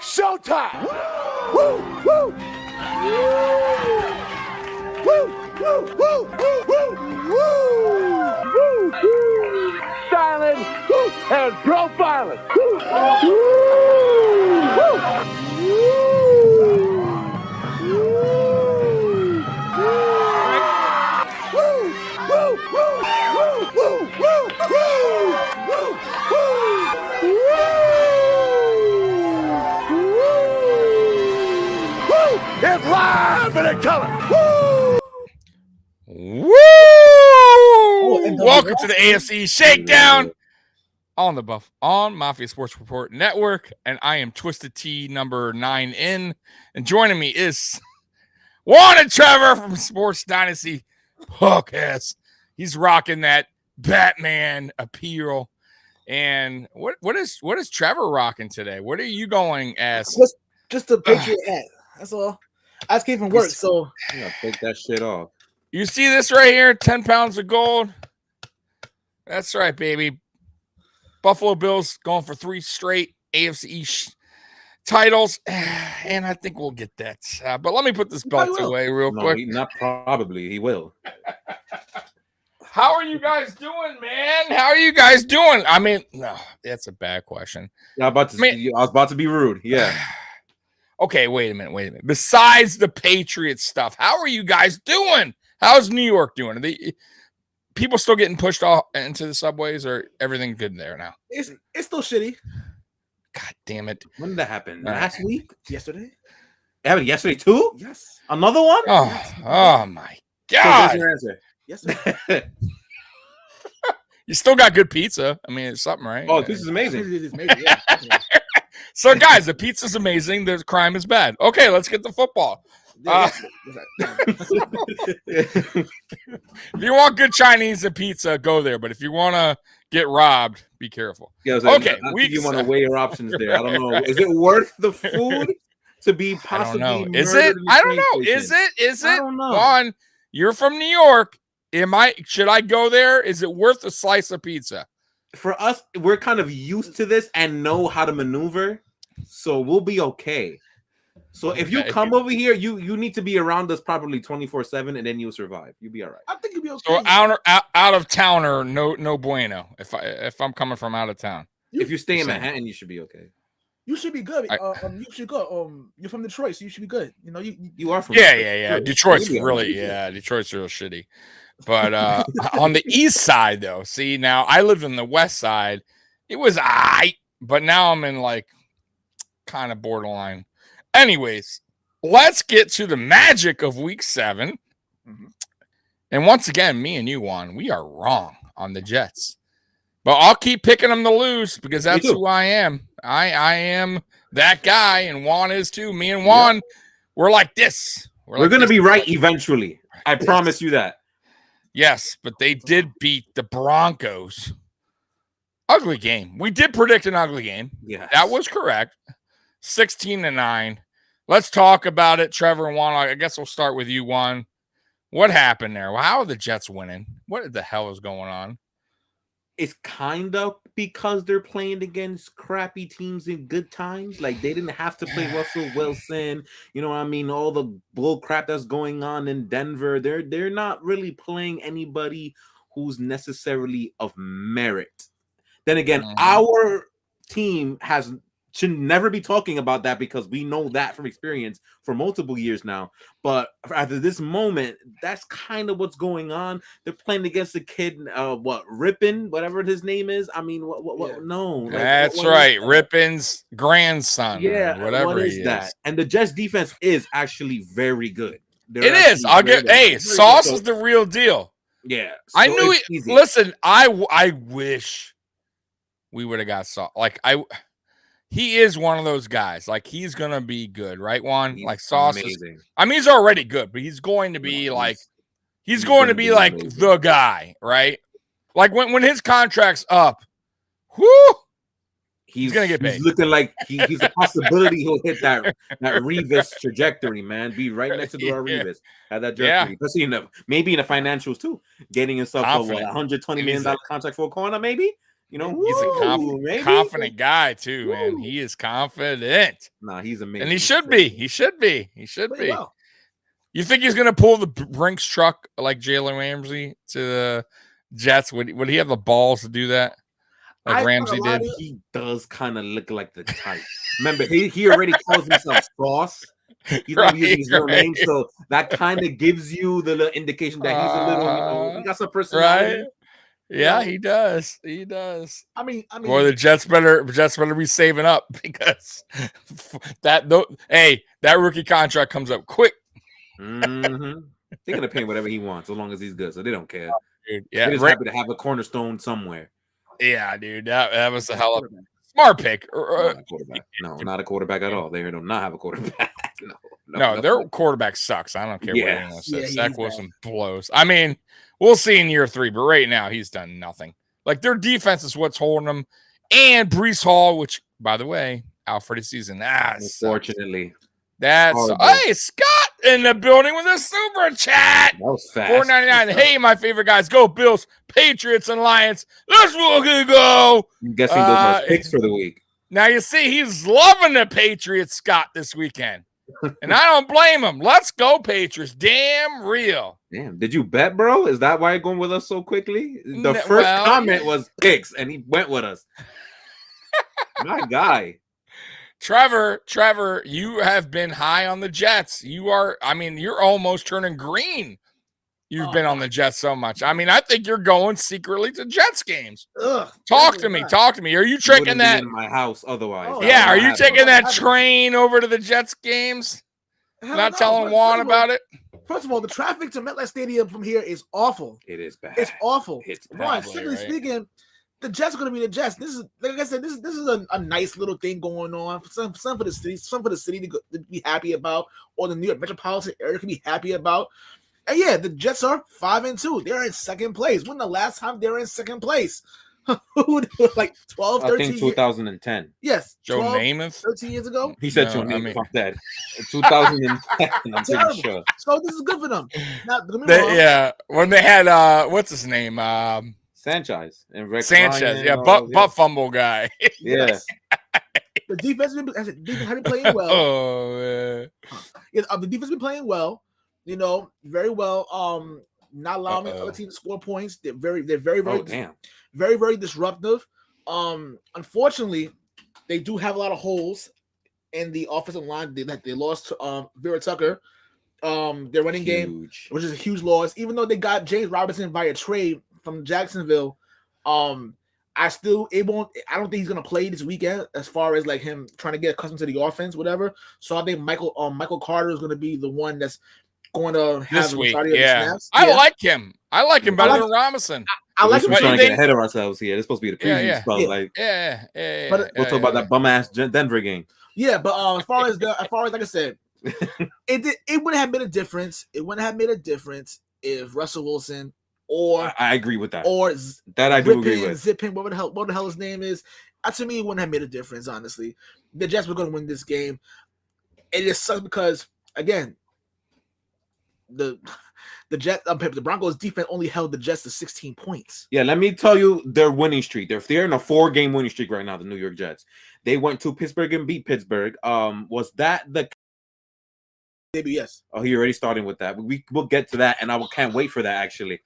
Showtime! Woo! Woo! Woo! Woo! Woo! Woo! Woo! Woo! Silent and profiling. Woo! It's live and in color. Woo! Woo! Welcome to the AFC Shakedown on Mafia Sports Report Network, and I am Twisted T number 9 in, and joining me is Juan and Trevor from Sports Dynasty Podcast. He's rocking that Batman appeal. And what is Trevor rocking today? What are you going as? Just a Patriot hat. That's all. I just came from work, so I'm gonna take that shit off. You see this right here? 10 pounds of gold. That's right, baby. Buffalo Bills going for 3 straight AFC East titles, and I think we'll get that. But let me put this belt away real quick. He will. How are you guys doing, man? How are you guys doing? I mean, no, that's a bad question. Yeah, I was about to be rude. Yeah. Okay, wait a minute. Besides the Patriots stuff, how are you guys doing? How's New York doing? Are they people still getting pushed off into the subways, or everything good there now? It's still shitty. God damn it! When did that happen? Last week? Yesterday? It happened yesterday too? Yes. Another one? Oh my So God! what's your answer? Yesterday. You still got good pizza. I mean, it's something, right? Oh, the pizza's amazing. It's amazing. Yeah. So, guys, the pizza's amazing. The crime is bad. Okay, let's get to football. If you want good Chinese and pizza, go there. But if you want to get robbed, be careful. Yeah, okay, you want to weigh your options there. I don't know. Is it worth the food to be possibly? I don't know. Is it? I don't know. Is it? I don't know. Juan, you're from New York. Should I go there? Is it worth a slice of pizza? For us, we're kind of used to this and know how to maneuver, so we'll be okay. So if you come over here, you need to be around us probably 24/7, and then you'll survive. You'll be all right. I think you'll be okay. So out of towner, no bueno. If I'm coming from out of town, if you stay in Manhattan, you should be okay. You should be good. You should go. You're from Detroit, so you should be good. You know, you are from yeah. Detroit's really Detroit's real shitty. But on the east side, though, see, now I lived in the west side. It was but now I'm in like kind of borderline. Anyways, let's get to the magic of week 7. Mm-hmm. And once again, me and you, Juan, we are wrong on the Jets. But I'll keep picking them to lose because that's who I am. I am that guy, and Juan is too. Me and Juan, we're like this. We're going to be right eventually. I promise you that. Yes, but they did beat the Broncos. Ugly game. We did predict an ugly game. Yeah, that was correct. 16-9. Let's talk about it, Trevor and Juan. I guess we'll start with you, Juan. What happened there? How are the Jets winning? What the hell is going on? It's kind of because they're playing against crappy teams in good times. Like, they didn't have to play Russell Wilson. You know what I mean? All the bull crap that's going on in Denver. They're not really playing anybody who's necessarily of merit. Then again, our team should never be talking about that because we know that from experience for multiple years now. But after this moment, that's kind of what's going on. They're playing against a kid, Rippin, whatever his name is. I mean, what? Yeah. No, like, that's right, Rippin's grandson. Yeah, whatever what is that? And the Jets defense is actually very good. It is. I'll get. Hey, Sauce is the real deal. Yeah, so I knew it. Easy. Listen, I wish we would have got Sauce. He is one of those guys. Like, he's gonna be good, right, Juan? Like, Sauce amazing. I mean, he's already good, but he's going to be he's going to be like amazing. The guy, right? Like when his contract's up, he's gonna get paid. He's looking like he's a possibility he'll hit that Revis trajectory, man. Be right next to Revis at that trajectory. Especially maybe in the financials too. Getting himself a $120 million contract for a corner, maybe. You know, He's a confident guy too, man. He is confident. Nah, he's amazing. And he should be. He should be. He should be. Well. You think he's gonna pull the Brinks truck like Jalen Ramsey to the Jets? Would he have the balls to do that? Like Ramsey did? He does kind of look like the type. Remember, he already calls himself Sauce. He's not using his real name, so that kind of gives you the little indication that he's a little, he got some personality. Right? Yeah, he does. He does. I mean, or the Jets better be saving up because that rookie contract comes up quick. Mm-hmm. They're gonna pay him whatever he wants as long as he's good, so they don't care. Dude, yeah, they're just happy to have a cornerstone somewhere. Yeah, dude, that was a hell of a smart pick. Not a quarterback. No, not a quarterback at all. They do not have a quarterback. No, their quarterback sucks. I don't care what anyone says. Zach Wilson blows. I mean, we'll see in year 3, but right now he's done nothing. Like their defense is what's holding them, and Breece Hall, which by the way, out for the season. Unfortunately, that's hey Scott in the building with a super chat. That was fast. $4.99. Hey, my favorite guys, go Bills, Patriots, and Lions. Let's fucking go. I'm guessing those are picks for the week. Now you see he's loving the Patriots, Scott, this weekend. And I don't blame him. Let's go, Patriots. Damn real. Damn. Did you bet, bro? Is that why you're going with us so quickly? The first comment was picks, and he went with us. My guy. Trevor, you have been high on the Jets. You're almost turning green. You've been on the Jets so much. I mean, I think you're going secretly to Jets games. Talk to me. Are you taking that in my house otherwise? Are you taking that train over to the Jets games? Not telling Juan about it? First of all, the traffic to MetLife Stadium from here is awful. It is bad. It's awful. It's bad. Simply speaking, the Jets are going to be the Jets. This is, like I said, this is a nice little thing going on. Some for the city to be happy about, or the New York metropolitan area can be happy about. And yeah, the Jets are 5-2. They're in second place. When the last time they were in second place? Like 12, 13 I think 2010. Yes. Joe Namath? 13 years ago? He said Joe Namath. Fuck that. 2010, I'm pretty sure. So this is good for them. Now, when they had, what's his name? Sanchez. And Rex Sanchez. Ryan, butt fumble guy. Yeah. The defense has been playing well. Oh, man. The defense has been playing well. You know, very well. Not allowing the other team to score points. They're very very disruptive. Unfortunately, they do have a lot of holes in the offensive line. They lost to Vera Tucker. Their running game, which is a huge loss. Even though they got James Robinson via trade from Jacksonville, I don't think he's gonna play this weekend as far as like him trying to get accustomed to the offense, whatever. So I think Michael Carter is gonna be the one that's going to have this week. Snaps. I like him. I like him better than Robinson. I like him. We're trying to get ahead of ourselves here. It's supposed to be the preview spot. But we'll talk about that bum ass Denver game. Yeah, but as far as like I said, it wouldn't have made a difference. It wouldn't have made a difference if Russell Wilson or I agree with that. Or that I do agree with. Zippin, what the hell his name is. To me, it wouldn't have made a difference. Honestly, the Jets were going to win this game. It just sucks because again, the Broncos defense only held the Jets to 16 points. Yeah, let me tell you their winning streak. They're in a 4-game winning streak right now, the New York Jets. They went to Pittsburgh and beat Pittsburgh. Was that the maybe yes. Oh, he already starting with that. We'll get to that, and I can't wait for that actually.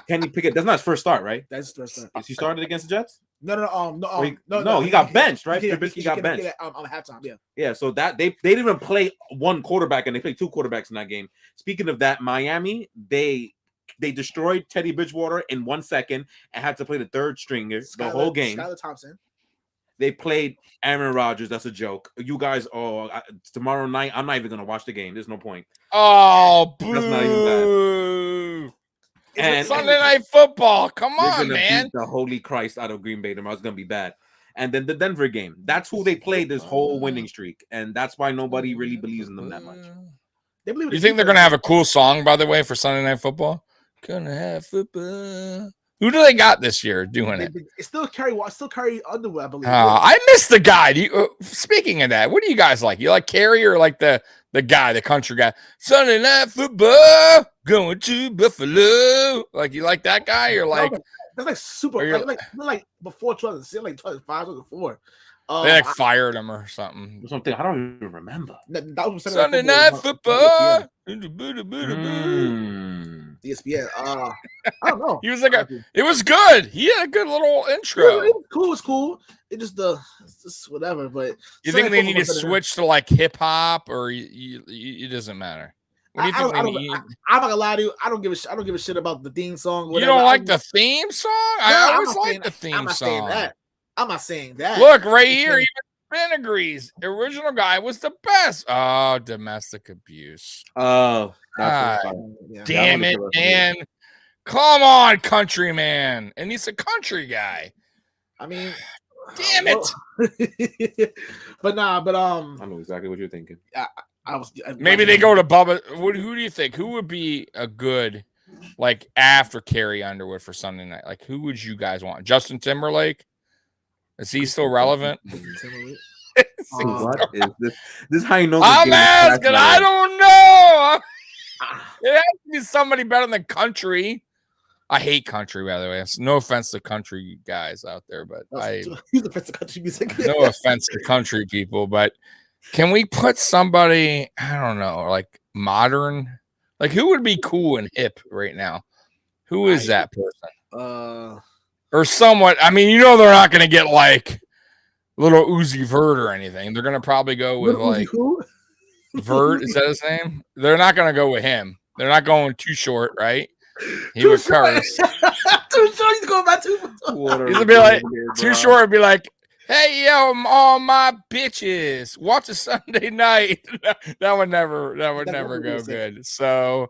Kenny Pickett, that's not his first start, right? That's his first start. Is he started against the Jets? No, he got benched, right? Trubisky got benched on halftime. Yeah. So that they didn't even play one quarterback, and they played 2 quarterbacks in that game. Speaking of that, Miami they destroyed Teddy Bridgewater in 1 second and had to play the third stringer the whole game. Skylar Thompson. They played Aaron Rodgers. That's a joke. You guys, tomorrow night, I'm not even gonna watch the game. There's no point. Oh, boo. That's not even bad. And Sunday Night Football. Come on, man. Beat the holy Christ out of Green Bay tomorrow. It's gonna be bad. And then the Denver game. That's who they played this whole winning streak, and that's why nobody really believes in them that much. You think they're gonna have a cool song, by the way, for Sunday Night Football? Gonna have football. Who do they got this year doing it? It's still Carrie Underwood, I believe. I missed the guy. Speaking of that, what do you guys like? You like Carrie or like the guy, the country guy? Sunday Night Football. Going to Buffalo. Like, you like that guy? Or like, that's like super, like before 2006, like 2005, 2004. They like fired him or something. Something I don't even remember. That was Sunday Night Football. ESPN. I don't know. He was like it was good. He had a good little intro. It was cool. It just whatever. But you think they need to switch to like hip hop, or it doesn't matter? What do you think? I'm not gonna lie to you. I don't give a shit about the theme song. Whatever. You don't like the theme song? I always like the theme song. I'm not saying that. Look right here. Even Ben agrees. The original guy was the best. Oh, domestic abuse. Oh, damn it, man! Come on, country man. And he's a country guy. I mean, damn it. But I know exactly what you're thinking. Maybe they go to Bubba. Who do you think? Who would be a good, like, after Carrie Underwood for Sunday night? Like, who would you guys want? Justin Timberlake? Is he still relevant? What is this? This is how you know. I'm asking. I don't know. It has to be somebody better than country. I hate country, by the way. No offense to country guys out there, but he's offense to country music. No offense to country people, but can we put somebody, I don't know, like modern? Like, who would be cool and hip right now? Who is that person? Or somewhat. I mean, they're not going to get like little Uzi Vert or anything. They're going to probably go with like Vert. Is that his name? They're not going to go with him. They're not going Too Short, right? He would curse. Too Short. He's going by Too Short. He'd be like, Too Short would be like, hey, yo, all my bitches, watch a Sunday night. that would never go good. So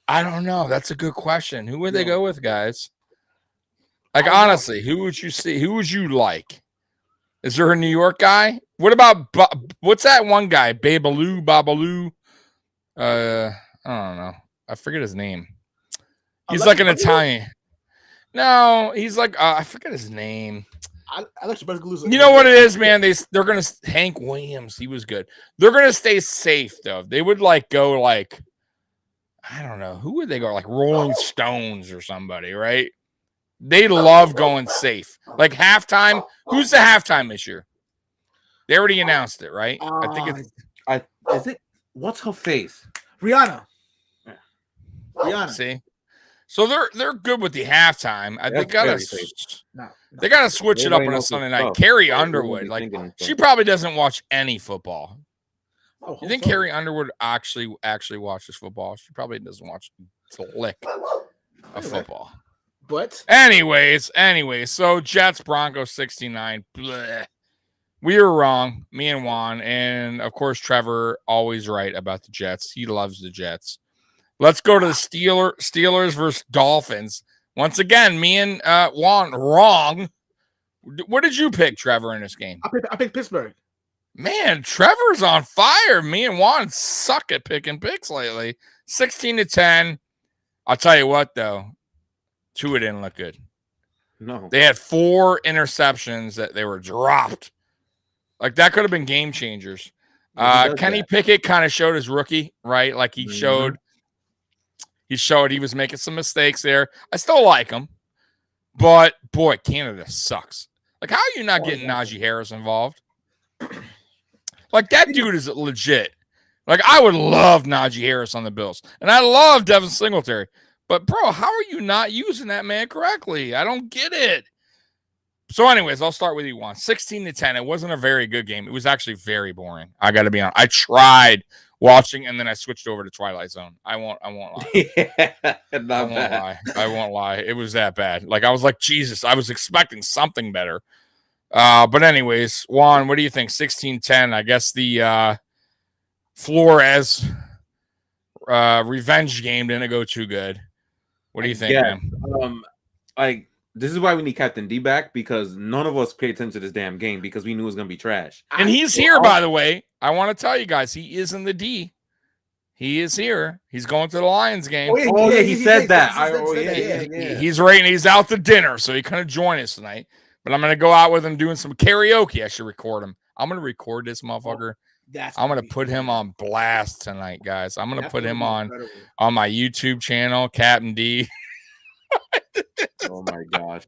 I don't know. That's a good question. Who would they go with, guys? Like, honestly, who would you see? Who would you like? Is there a New York guy? What about what's that one guy? Babaloo? I don't know. I forget his name. He's like an Italian. No, he's like I forget his name. You know what it is, man? They're gonna Hank Williams. He was good. They're gonna stay safe though. They would like go like I don't know who would they go like Rolling Stones or somebody, right? They love going safe. Like halftime. Who's the halftime this year? They already announced it, right? I think it's. Is it? What's her face? Rihanna. See, so they're good with the halftime. They gotta switch it up on a Sunday night. Carrie Underwood, like she probably doesn't watch any football. You think Carrie Underwood actually watches football? She probably doesn't watch a lick of football. But anyways, so Jets Broncos 69. Bleh. We were wrong, me and Juan, and of course Trevor always right about the Jets. He loves the Jets. Let's go to the Steelers versus Dolphins. Once again, me and Juan wrong. What did you pick, Trevor, in this game? I picked Pittsburgh. Man, Trevor's on fire. Me and Juan suck at picking picks lately. 16-10. I'll tell you what, though. Tua didn't look good. No. They had 4 interceptions that they were dropped. Like, that could have been game changers. Kenny Pickett kind of showed his rookie, right? Like, he showed he was making some mistakes there. I still like him. But, boy, Canada sucks. Like, how are you not getting Najee Harris involved? Like, that dude is legit. Like, I would love Najee Harris on the Bills. And I love Devin Singletary. But, bro, how are you not using that man correctly? I don't get it. So, anyways, I'll start with you, Juan. 16-10. It wasn't a very good game. It was actually very boring. I got to be honest. I tried watching, and then I switched over to Twilight Zone. I won't lie. I won't lie. It was that bad. Like, I was like, Jesus, I was expecting something better. But anyways, Juan, what do you think? 16-10. I guess the Flores revenge game didn't go too good. What do you think, man? This is why we need Captain D back, because none of us paid attention to this damn game because we knew it was going to be trash. And he's here, by the way. I want to tell you guys, he is in the D. He is here. He's going to the Lions game. He said that. He's right, and he's out to dinner, so he couldn't join us tonight. But I'm going to go out with him doing some karaoke. I should record him. I'm going to record this motherfucker I'm gonna put him on blast tonight, guys. I'm gonna put him on my YouTube channel, Captain D. Oh my gosh.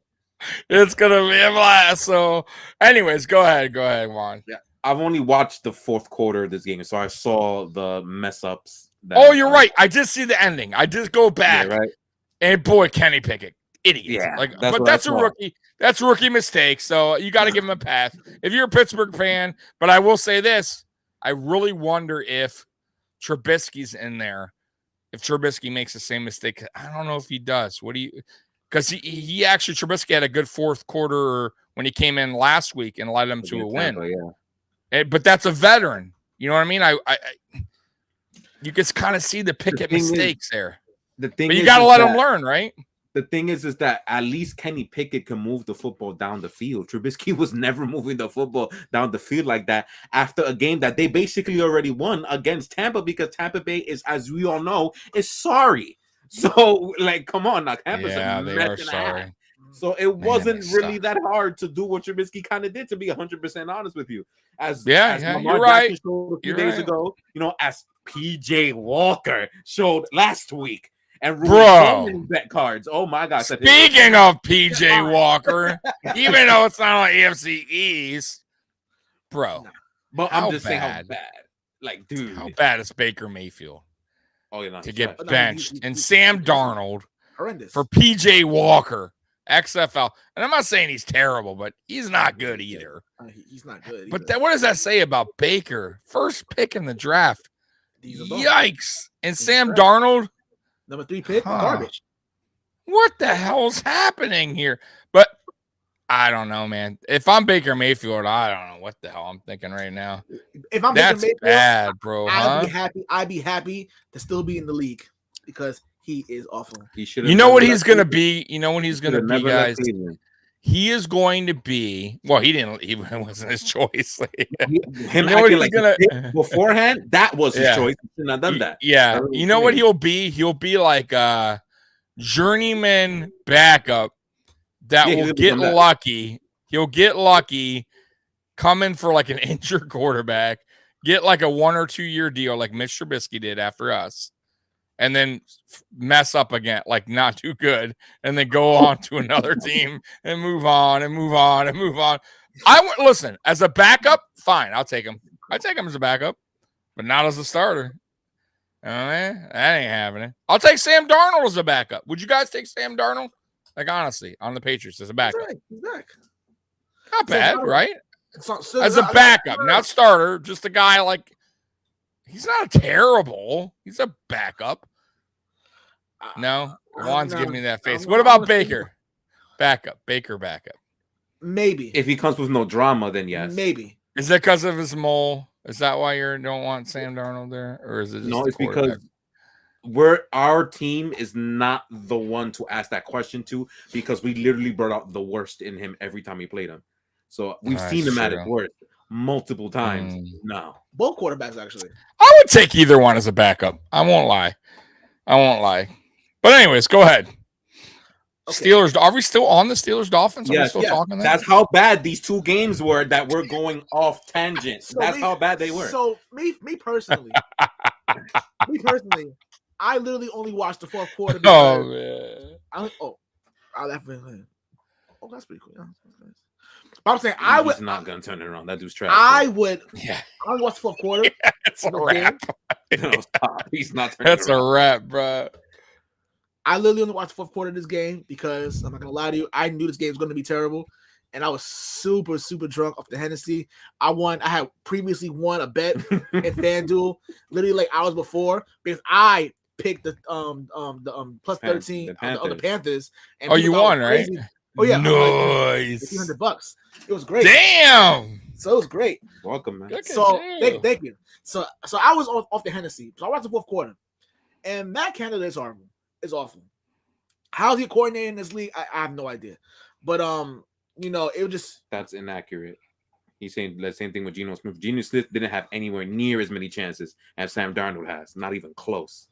It's gonna be a blast. So, anyways, go ahead, Juan. Yeah, I've only watched the fourth quarter of this game, so I saw the mess ups. You're right. I did see the ending. I did go back, right? And boy, Kenny Pickett, idiot. Yeah, that's a rookie. That's a rookie mistake. So you got to give him a pass if you're a Pittsburgh fan. But I will say this: I really wonder if Trubisky's in there. If Trubisky makes the same mistake, I don't know if he does. What do you? Because he actually Trubisky had a good fourth quarter when he came in last week and led him to a win. Yeah, but that's a veteran. You know what I mean? You can kind of see the Pickett mistakes there. But you got to let him learn, right? The thing is that at least Kenny Pickett can move the football down the field. Trubisky was never moving the football down the field like that after a game that they basically already won against Tampa, because Tampa Bay is, as we all know, is sorry. So, like, come on, now Tampa's a they mess are and sorry. a half. So it wasn't really that hard to do what Trubisky kind of did, to be 100% honest with you. As you're right. Showed a few days ago, as PJ Walker showed last week. And so many bet cards. Oh my gosh! Speaking of PJ Walker, even though it's not on AFC East, bro. But I'm just saying how bad. Like, dude, how bad is Baker Mayfield? Oh, yeah, to get benched and Sam Darnold horrendous for PJ Walker, XFL. And I'm not saying he's terrible, but he's not good either. He's not good. But what does that say about Baker? First pick in the draft. Yikes! And Sam Darnold. Number 3 pick, garbage. What the hell's happening here? But I don't know, man. If I'm Baker Mayfield, I don't know what the hell I'm thinking right now. If I'm Baker Mayfield, bad, bro. I'd be happy to still be in the league because he is awful. You know what he's gonna be? You know what he's gonna be, guys? He is going to be. Well, he didn't. He wasn't his choice. Him acting like gonna, beforehand, that was his choice. He shouldn't have done that. Yeah. You know what he'll be? He'll be like a journeyman backup that will get lucky. He'll get lucky, come in for like an injured quarterback, get like a 1 or 2 year deal, like Mitch Trubisky did after us, and then mess up again, like not too good, and then go on to another team and move on and move on and move on. Listen, as a backup, fine, I'll take him. I take him as a backup, but not as a starter. That ain't happening. I'll take Sam Darnold as a backup. Would you guys take Sam Darnold? Like, honestly, on the Patriots as a backup. He's back. Not bad, right? As a backup, not starter, just a guy like. He's not terrible. He's a backup. No, Juan's giving me that face. What about Baker? Backup. Baker backup. Maybe. If he comes with no drama, then yes. Maybe. Is that because of his mole? Is that why you don't want Sam Darnold there? Or is it just no, it's because our team is not the one to ask that question to, because we literally brought out the worst in him every time he played him. So we've seen him at his worst multiple times. No. Both quarterbacks, actually. I would take either one as a backup. I won't lie. But anyways, go ahead. Okay. Steelers. Are we still on the Steelers Dolphins? Are we still talking that? That's how bad these two games were that we're going off tangent. So that's how bad they were. So me personally, I literally only watched the fourth quarter. Oh man. That's pretty cool. But I'm saying he's not gonna turn it around. That dude's trash. I would watch the fourth quarter. Yeah, it's a wrap. No, stop. He's not turning That's it around. A wrap, bro. I literally only watched the fourth quarter of this game because I'm not gonna lie to you, I knew this game was gonna be terrible, and I was super, super drunk off the Hennessy. I had previously won a bet in FanDuel literally like hours before because I picked the plus 13 on the Panthers. And you won, right? Oh yeah, nice. $1,500. It was great. Damn. So it was great. Welcome, man. So thank you. So I was off the Hennessy. So I watched the fourth quarter, and Matt Canada is horrible. It's awful. How's he coordinating this league? I have no idea. But it was just that's inaccurate. He's saying the same thing with Geno Smith. Geno Smith didn't have anywhere near as many chances as Sam Darnold has. Not even close.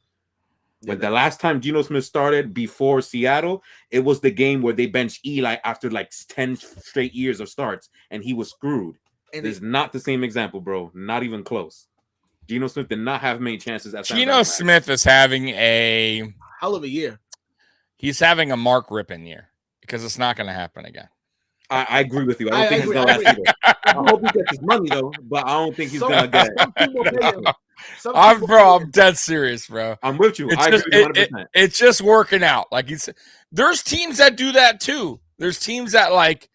But the last time Geno Smith started before Seattle, it was the game where they benched Eli after like 10 straight years of starts, and he was screwed. And it's not the same example, bro. Not even close. Geno Smith did not have many chances. Geno Smith is having a hell of a year. He's having a Mark Rippon year because it's not going to happen again. I agree with you. I don't think he's gonna last either. I hope he gets his money though, but I don't think he's gonna get it. I'm dead serious, bro. I'm with you. It's I just, agree 100%. It's just working out. Like he's there's teams that do that too. There's teams that like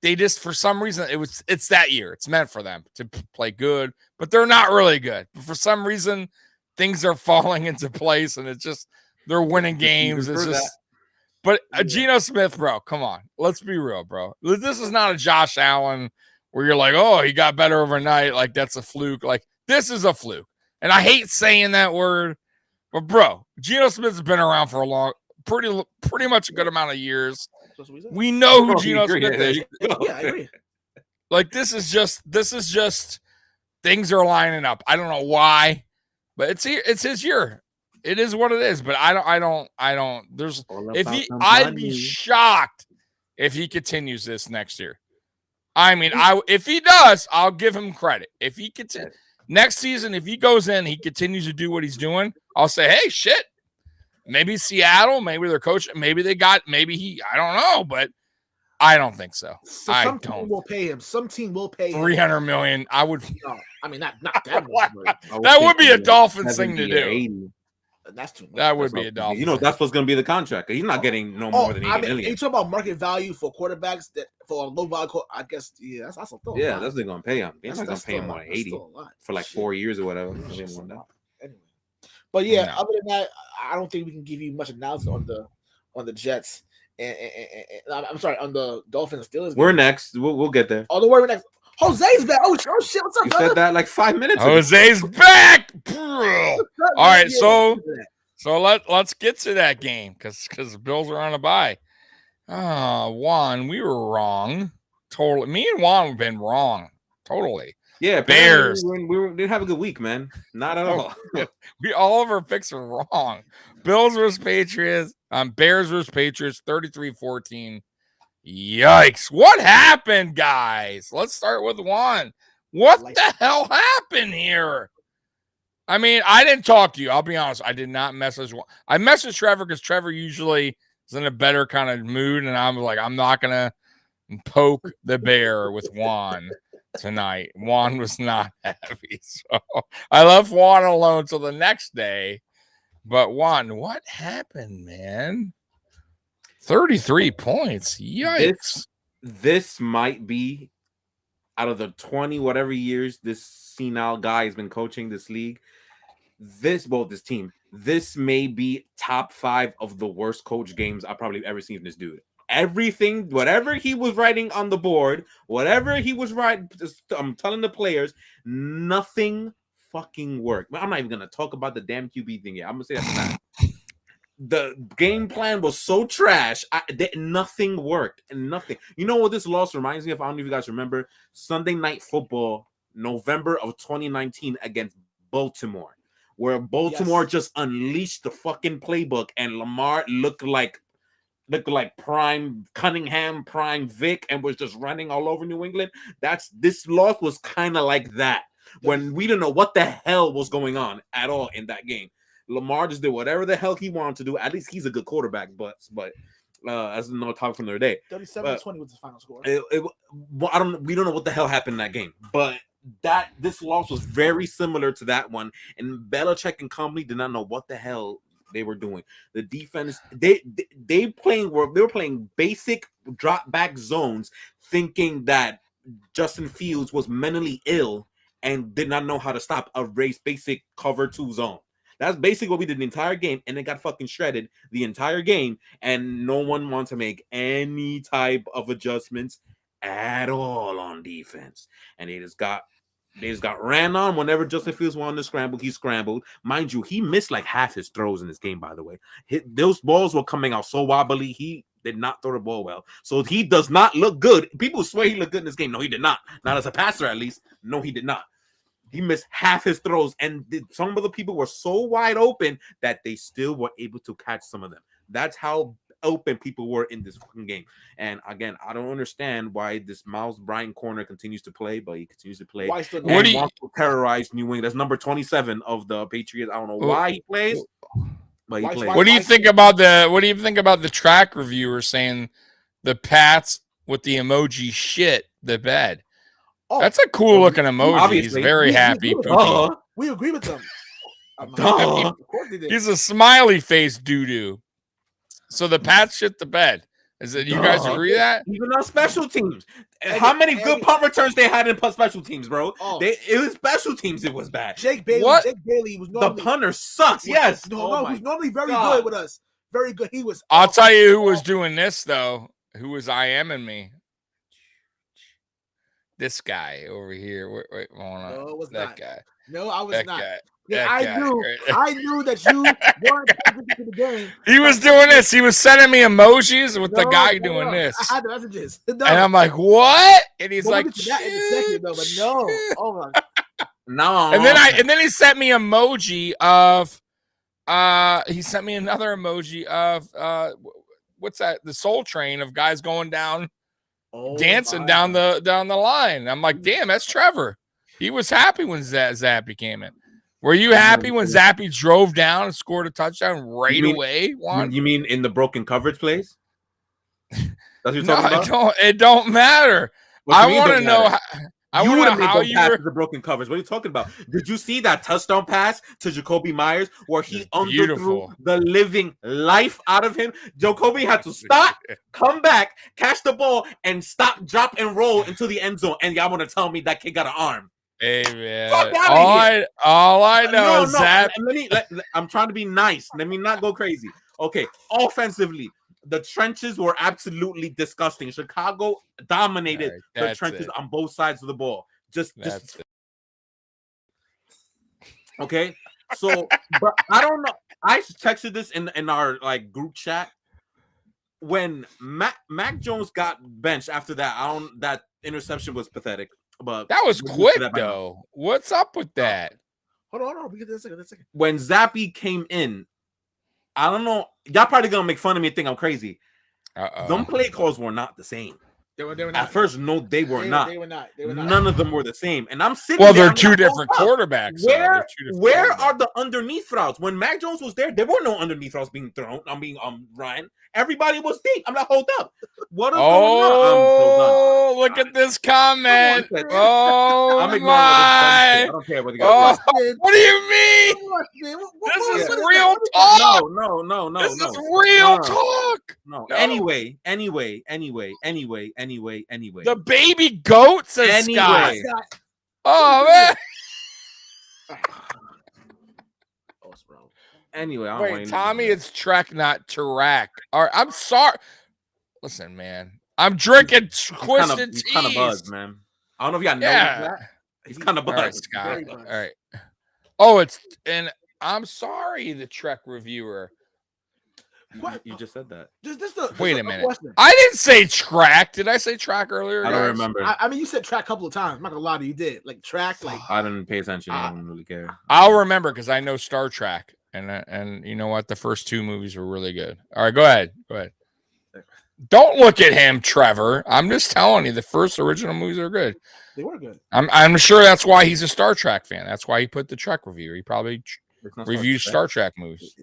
they just for some reason it's that year. It's meant for them to play good, but they're not really good. But for some reason, things are falling into place, and it's just they're winning games. It's just. But Geno Smith, bro, come on. Let's be real, bro. This is not a Josh Allen where you're like, oh, he got better overnight. Like, that's a fluke. Like, this is a fluke. And I hate saying that word. But, bro, Geno Smith has been around for a pretty much a good amount of years. We know who Geno Smith is. Yeah, I agree. Like, this is just things are lining up. I don't know why, but it's his year. It is what it is, but I don't. There's I'd be shocked if he continues this next year. I mean, if he does, I'll give him credit. If he next season, if he goes in, he continues to do what he's doing. I'll say, hey, shit. Maybe Seattle, maybe their coach, maybe I don't know, but I don't think so. Some team will pay him. Some team will pay him $300 million. I would. No, I mean not that much. That would be a Dolphins thing to do. 80. That's too much. That would be a Dolphin. You know, that's what's going to be the contract. He's not getting no more than $80 million. You talk about market value for quarterbacks that for a low value. I guess that's also yeah, that's what they're going to pay him. They're not going to pay him more than 80 for like 4 years or whatever. Anyway, but yeah, other than that, I don't think we can give you much analysis on the Jets and I'm sorry on the Dolphins and Steelers. We're next. We'll get there. Oh, we're next. Jose's back. Oh shit! What's up, you brother? said that like 5 minutes ago. Jose's back. All right, so let's get to that game because the Bills are on a bye. Juan, we were wrong. Totally, me and Juan have been wrong. Totally. Yeah, Bears. We didn't have a good week, man. Not at all. All of our picks are wrong. Bills versus Patriots. Bears versus Patriots. 33-14. Yikes. What happened, guys? Let's start with Juan. What the hell happened here? I mean, I didn't talk to you. I'll be honest. I did not message Juan. I messaged Trevor because Trevor usually is in a better kind of mood, and I'm like, I'm not going to poke the bear with Juan tonight. Juan was not happy. So I left Juan alone till the next day. But Juan, what happened, man? 33 points. Yikes. This might be out of the 20 whatever years this senile guy has been coaching this league. This team. This may be top 5 of the worst coach games I've probably ever seen this dude. Everything, whatever he was writing on the board, whatever he was writing, I'm telling the players, nothing fucking worked. I'm not even gonna talk about the damn QB thing yet. I'm gonna say that's not. The game plan was so trash. Nothing worked. And nothing. You know what this loss reminds me of? I don't know if you guys remember Sunday Night Football, November of 2019 against Baltimore, where Baltimore just unleashed the fucking playbook and Lamar looked like prime Cunningham, prime Vic, and was just running all over New England. This loss was kind of like that when we didn't know what the hell was going on at all in that game. Lamar just did whatever the hell he wanted to do. At least he's a good quarterback, but that's another topic from the other day. 37-20 was the final score. We don't know what the hell happened in that game, but this loss was very similar to that one. And Belichick and company did not know what the hell they were doing. The defense, they were playing basic drop back zones, thinking that Justin Fields was mentally ill and did not know how to stop a basic cover 2 zone. That's basically what we did the entire game, and it got fucking shredded the entire game, and no one wanted to make any type of adjustments at all on defense. And they just got ran on whenever Justin Fields wanted to scramble. He scrambled. Mind you, he missed like half his throws in this game, by the way. Those balls were coming out so wobbly. He did not throw the ball well. So he does not look good. People swear he looked good in this game. No, he did not. Not as a passer, at least. No, he did not. He missed half his throws, and some of the people were so wide open that they still were able to catch some of them. That's how open people were in this fucking game. And again, I don't understand why this Miles Bryant corner continues to play, but he continues to play. Why still And wants to terrorize New England. That's number 27 of the Patriots. I don't know why he plays, but he plays. What do you think about the track reviewer saying the Pats with the emoji shit the bed? Oh, that's a cool looking emoji. Obviously. He's very happy. We agree with them. He's a smiley face doo-doo. So the Pats shit the bed. Is it? You guys agree that? Even on special teams. How many good punt returns they had in special teams, bro? It was special teams. It was bad. Jake Bailey was normally the punter sucks. Yes. He's normally very good with us. Very good. He was. I'll tell you who was doing this though. Who was IMing me? This guy over here. Wait, hold on. No, it was that not. Guy. No, I was that not. Guy. Yeah, I knew that you weren't to the game. He was doing this. He was sending me emojis with the guy doing this. I had the messages. And I'm like, what? And he's like, that in a second, though, but no. Oh my. No. And then he sent me emoji of he sent me another emoji of what's that? The Soul Train of guys going down dancing down the line. I'm like, damn, that's Trevor. He was happy when Zappy came in. Were you happy when Zappy drove down and scored a touchdown away? You mean in the broken coverage plays? That's what you're talking about? It don't matter. I want to know how you would have made those passes the broken coverage. What are you talking about? Did you see that touchdown pass to Jacoby Myers where he underthrew the living life out of him? Jacoby had to stop, come back, catch the ball, and stop, drop, and roll into the end zone. And y'all want to tell me that kid got an arm? Hey man, all I know is that. I'm trying to be nice. Let me not go crazy. Okay, offensively, the trenches were absolutely disgusting. Chicago dominated the trenches on both sides of the ball. Okay. So, but I don't know. I texted this in our group chat when Mac Jones got benched after that. That interception was pathetic. But that was quick though. What's up with that? Hold on. We get this a second. When Zappy came in, I don't know. Y'all probably gonna make fun of me and think I'm crazy. Them play calls were not the same. They were not. At first, no, they were not. They were not. None of them were the same. And I'm sitting. Well, they're two different quarterbacks. Where are the underneath routes? When Mac Jones was there were no underneath routes being thrown. Ryan. Everybody was deep. I'm like, hold up. What is going on? Look at this comment. I'm ignoring my. I don't care what you guys say. What do you mean? This is real talk. No. This is real talk. No. Anyway. The baby goat says Scott. Oh man. Anyway, wait, Tommy, it's Trek, not Tarak. All right, I'm sorry. Listen, man, I'm drinking twisted teas. He's kind of buzzed, man. I don't know if y'all know that. He's kind of buzzed. All right, Scott. All right. And I'm sorry, the Trek reviewer. You just said that. Wait a minute. Question. I didn't say track. Did I say track earlier? I don't remember. I mean, you said track a couple of times. I'm not gonna lie to you. Did track? I didn't pay attention. I don't really care. I'll remember because I know Star Trek, and you know what? The first two movies were really good. All right, go ahead. Don't look at him, Trevor. I'm just telling you, the first original movies are good. They were good. I'm sure that's why he's a Star Trek fan. That's why he put the Trek review. He probably reviews Star Trek movies.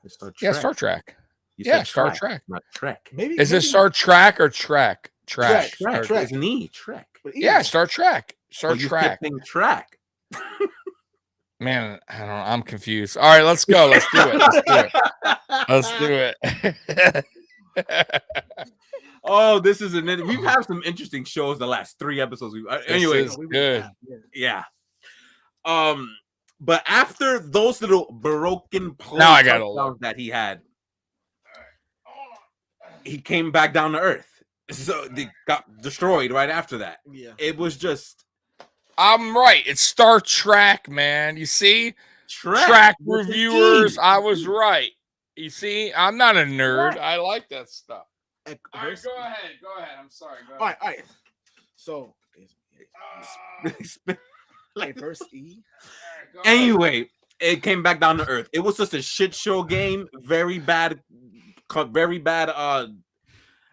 Star Trek. Star Trek. Not Trek. Maybe it Star Trek or Trek? Trek. It's an Trek. Yeah, Star Trek. Star Trek. Track. Man, I don't know. I'm confused. All right, let's go. Let's do it. Oh, this is we've had some interesting shows the last 3 episodes. Anyway, good. Yeah. But after those little broken plays that he had, he came back down to earth. So they got destroyed right after that. Yeah. It was just. I'm right. It's Star Trek, man. You see? Track reviewers. I was right. You see? I'm not a nerd. I like that stuff. All right, go ahead. I'm sorry. Go ahead. All right. So, first E. Anyway, it came back down to earth. It was just a shit show game. Very bad very bad.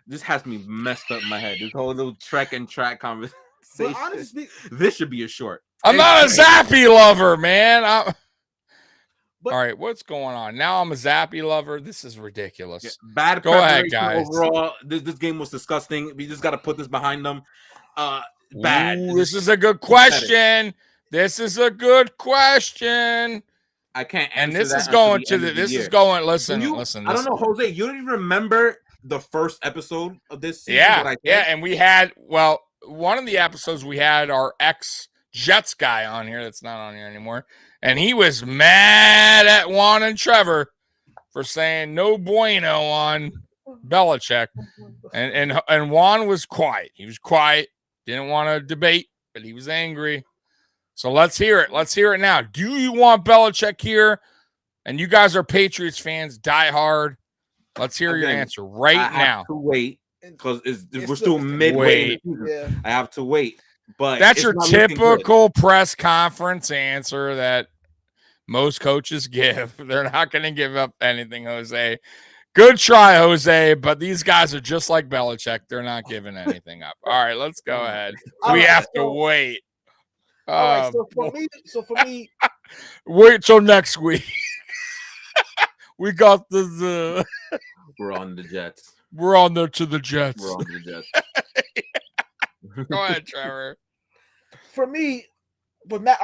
This has me messed up in my head. This whole little trek and track conversation. But honestly, this should be a short. I'm not a Zappy lover, man. All right, what's going on? Now I'm a Zappy lover. This is ridiculous. Yeah, bad. Go ahead, guys. Overall, this game was disgusting. We just got to put this behind them. Bad. Ooh, this is a good question. This is a good question. I can't answer and this that is going to the this year. is going. Listen. I don't know, Jose. You don't even remember the first episode of this season? Yeah, and we had one of the episodes we had our ex-Jets guy on here that's not on here anymore, and he was mad at Juan and Trevor for saying no bueno on Belichick, and Juan was quiet. He was quiet, didn't want to debate, but he was angry. So let's hear it. Let's hear it now. Do you want Belichick here? And you guys are Patriots fans, die hard. Let's hear your answer right now. I have to wait because we're still midway. Yeah. I have to wait. But that's your typical press conference answer that most coaches give. They're not going to give up anything, Jose. Good try, Jose, but these guys are just like Belichick. They're not giving anything up. All right, let's go ahead. We have to wait. All right, so for me, wait till next week. We got the. We're on the Jets. We're on there to the Jets. We're on the Jets. Go ahead, Trevor. For me, when Matt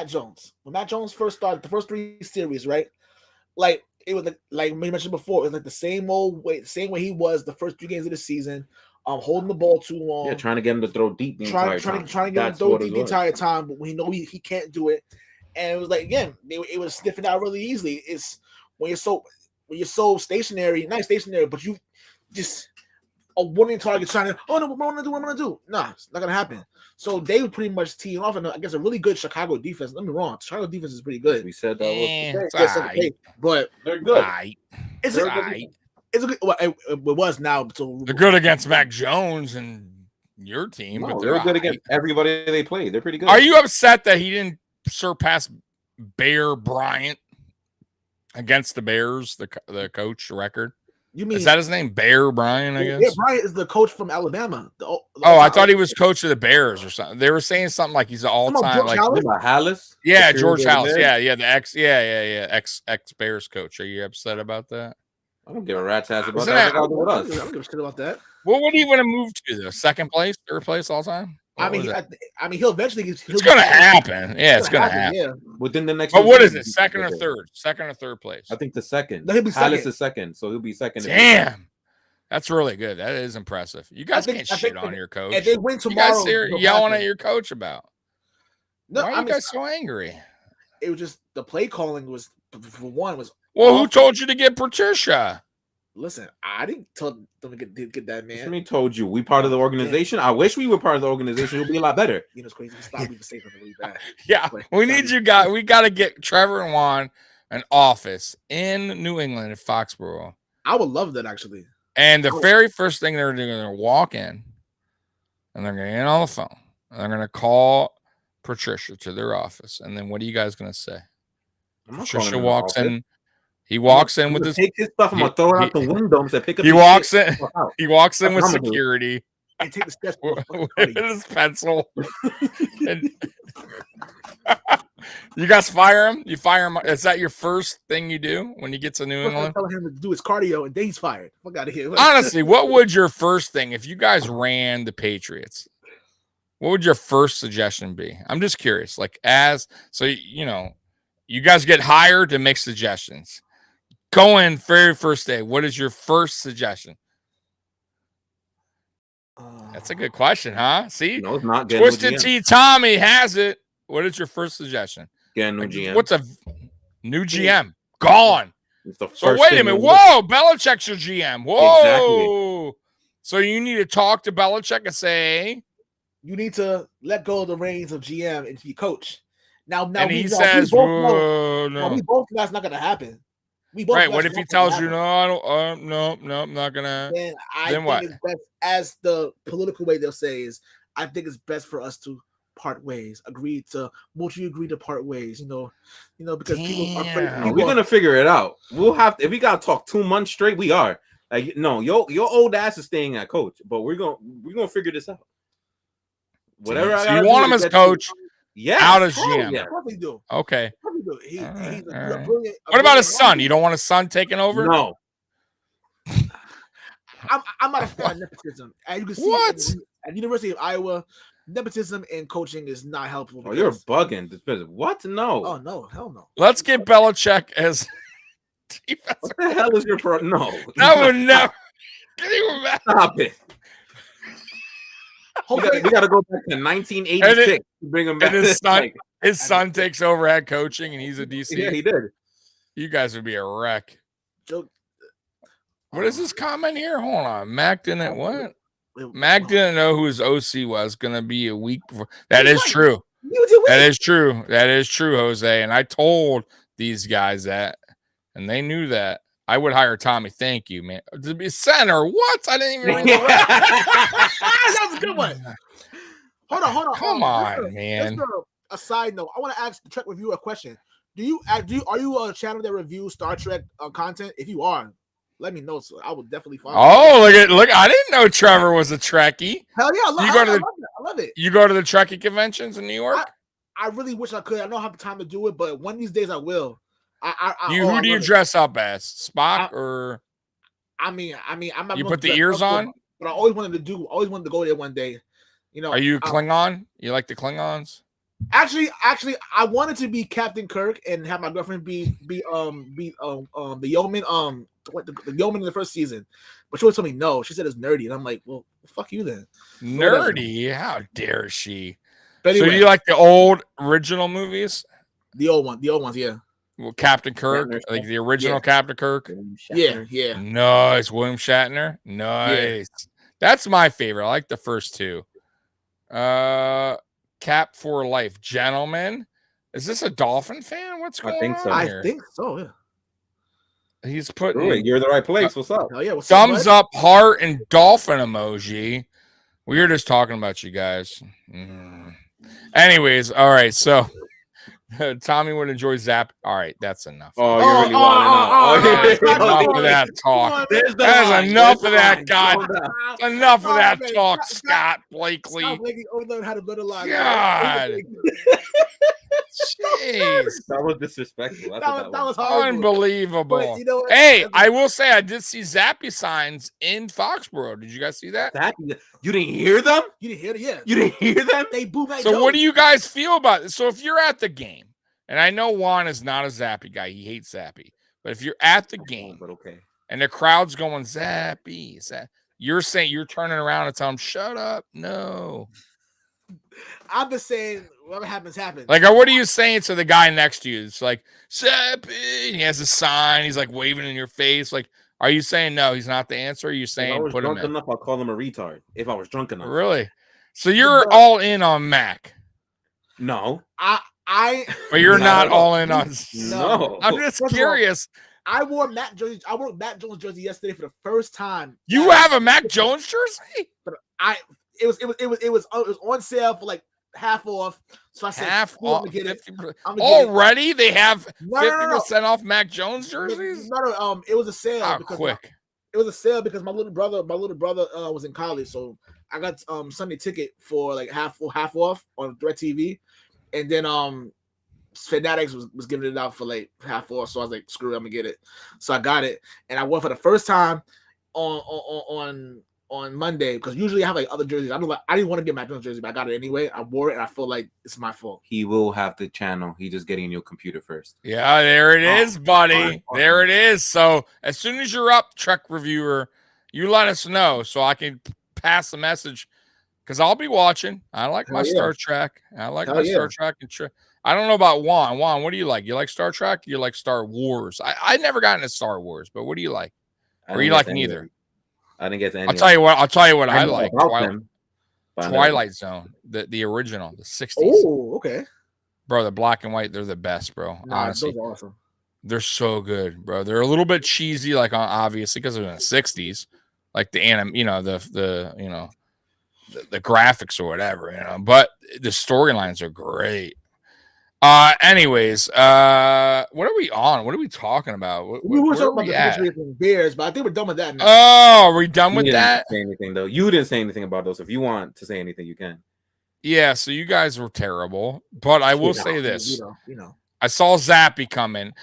Jones first started the first 3 series, right? Like it was like we mentioned before, it was like the same way he was the first 3 games of the season. Holding the ball too long. Yeah, trying to get him to throw deep the entire time. Trying to get him to throw deep the entire time, but we know he can't do it. And it was like, again, it was sniffing out really easily. It's when you're so stationary, not stationary, but you just a warning target trying to, what am I gonna do? Nah, it's not gonna happen. So they were pretty much teeing off, and I guess a really good Chicago defense. Let me wrong, Chicago defense is pretty good. We said that was but they're good. It's a good. Well, it was now. So they're good against Mac Jones and your team, but they're good against everybody they play. They're pretty good. Are you upset that he didn't surpass Bear Bryant against the Bears, the coach record? You mean is that his name, Bear Bryant? I guess. Yeah, Bryant is the coach from Alabama. I thought he was coach of the Bears or something. They were saying something like he's an all-time like Hallis. Yeah, George Hallis. Yeah, the ex Bears coach. Are you upset about that? I don't give a rat's ass about that. I don't give a shit about that. What would he want to move to though? Second place, third place all time? I mean, he'll eventually get. It's gonna happen. Yeah, it's gonna happen. Yeah. Within the next. But what is it? Second or third? Second or third place? I think the second. No, he'll be second. Hallis is second, so he'll be second. Damn, that's really good. That is impressive. You guys can't shit on your coach. And they win tomorrow. You guys yelling at your coach about? No, why are you guys so angry? It was just the play calling was for one was. Well, awful. Who told you to get Patricia? Listen, I didn't tell them to get that man. I told you we part of the organization. I wish we were part of the organization. It would be a lot better. You know, it's crazy. Stop even saying something really bad. Yeah, we need you guys. We got to get Trevor and Juan an office in New England at Foxborough. I would love that actually. And the very first thing they're doing, they're going to walk in, and they're going to get on the phone, and they're going to call Patricia to their office. And then what are you guys going to say? Patricia walks in. He walks in with his take his stuff. I'm gonna throw it out the window. And say, pick up. He walks in. He walks in with security and take the steps with his pencil. You guys fire him. You fire him. Is that your first thing you do when you get to New England? Tell him to do his cardio, and then he's fired. Fuck out of here. Honestly, what would your first thing if you guys ran the Patriots? What would your first suggestion be? I'm just curious. Like you guys get hired to make suggestions. Go in very first day. What is your first suggestion? That's a good question, huh? See, no, it's not. Twisted Tea Tommy has it. What is your first suggestion? Get a new GM. What's a new GM? Gone. So wait a minute. Whoa, Belichick's your GM. Whoa. Exactly. So you need to talk to Belichick and say you need to let go of the reins of GM and be coach. Now, and he says, no. We both know that's not going to happen. Right. What if he tells you, no, I don't, no, I'm not going to. Then I think what? It's best, as the political way they'll say is, I think it's best for us to part ways, mutually agree to part ways, because people are crazy. We're going to figure it out. We'll have to, if we got to talk 2 months straight, we are. Like, no, your old ass is staying at coach, but we're gonna figure this out. Whatever. So you want him as coach? Yeah, out as GM. Yeah, probably do. Okay. Probably do. He's a right. brilliant. What about his son? You don't want his son taking over? No. I'm not a fan of nepotism. As you can see, at the University of Iowa, nepotism in coaching is not helpful. Oh, you're bugging. What? No. Oh no, hell no. Let's get Belichick as defensive. What the hell is your No. That would never. Can you imagine? Stop it. We got to go back to 1986 to bring him back. And his son takes over head coaching, and he's a DC. Yeah, he did. You guys would be a wreck. Joke. What is this comment here? Hold on. Mac didn't what? Mac didn't know who his OC was going to be a week before. That is true. That is true. That is true, Jose. And I told these guys that, and they knew that. I would hire Tommy. Thank you, man. To be center. What? I didn't even know that was a good one. Hold on. Come on, man. Just a side note. I want to ask the Trek reviewer a question. Are you a channel that reviews Star Trek content? If you are, let me know. So I will definitely follow. Oh, look! I didn't know Trevor was a Trekkie. Hell yeah, I love it. You go to the Trekkie conventions in New York? I really wish I could. I don't have the time to do it, but one of these days I will. Who do you dress up as? Spock or? I'm not. You put the ears on? But I always wanted to go there one day. You know. Are you Klingon? You like the Klingons? Actually, I wanted to be Captain Kirk and have my girlfriend be the yeoman the yeoman in the first season, but she always told me no. She said it's nerdy, and I'm like, well, fuck you then. Nerdy? How dare she? But anyway, so do you like the old original movies? The old ones, yeah. Well, Captain Kirk, like the original Captain Kirk. Yeah. Nice, William Shatner. Nice. Yeah. That's my favorite. I like the first two. Cap for Life, gentlemen. Is this a Dolphin fan? What's going on here? I think so. Yeah. He's putting. You're in the right place. What's up? Hell yeah. Thumbs up, heart, and dolphin emoji. We were just talking about you guys. Anyways, all right. So Tommy would enjoy Zap. All right, that's enough. Oh, you really want to know? Enough of that talk. That's enough of that, God. Enough of that talk, Scott Blakely. Scott Blakely learned how to learn a lot. God. Jeez. That was disrespectful. That was horrible. Unbelievable. But you know what? Hey, I will say I did see Zappy signs in Foxborough. Did you guys see that? You didn't hear them? You didn't hear it? Yeah. You didn't hear them? They boo back. So what do you guys feel about it? So if you're at the game, and I know Juan is not a Zappy guy. He hates Zappy. But if you're at the game and the crowd's going Zappy, you're saying you're turning around and telling them, shut up. No. I'm just saying whatever happens. Like, what are you saying to the guy next to you? It's like, Zappy. He has a sign. He's like waving in your face. Like, are you saying no, he's not the answer? Are you saying if I was put drunk him in? enough, I'll call him a retard. If I was drunk enough. Really? So you're all in on Mac? No. But you're not all in on. No. I'm just curious. I wore Mac Jones jersey yesterday for the first time. You have a Mac Jones jersey? But it was on sale for like half off. So I said half off. I'm gonna get it. Already they have 50% off Mac Jones jerseys? No, it was a sale. How quick? It was a sale because my little brother was in college, so I got Sunday ticket for like half off on DirecTV. And then Fanatics was giving it out for like half off, so I was like, "Screw it, I'm gonna get it." So I got it, and I wore for the first time on Monday because usually I have like other jerseys. I didn't want to get my Jones jersey, but I got it anyway. I wore it, and I feel like it's my fault. He will have the channel. He's just getting a new computer first. Yeah, there it is, buddy. There it is. So as soon as you're up, Trek reviewer, you let us know so I can pass the message. Because I'll be watching. I like my Star Trek. Star Trek. And I don't know about Juan. Juan, what do you like? You like Star Trek? You like Star Wars? I never got into Star Wars, but what do you like? Or you like neither? I didn't get to any. I'll tell you what I like. Twilight Zone, the original, the 60s. Oh, okay. Bro, the black and white, they're the best, bro. Honestly. Those are awesome. They're so good, bro. They're a little bit cheesy, like obviously because they're in the 60s. Like the the graphics or whatever, but the storylines are great. Anyways, what are we on? What are we talking about? We were where talking are about we the at? Patriots and Bears, but I think we're done with that now. Oh, are we done with You didn't that? say anything though. You didn't say anything about those. If you want to say anything, you can. Yeah, so you guys were terrible, but I will say this: you know. I saw Zappy come in.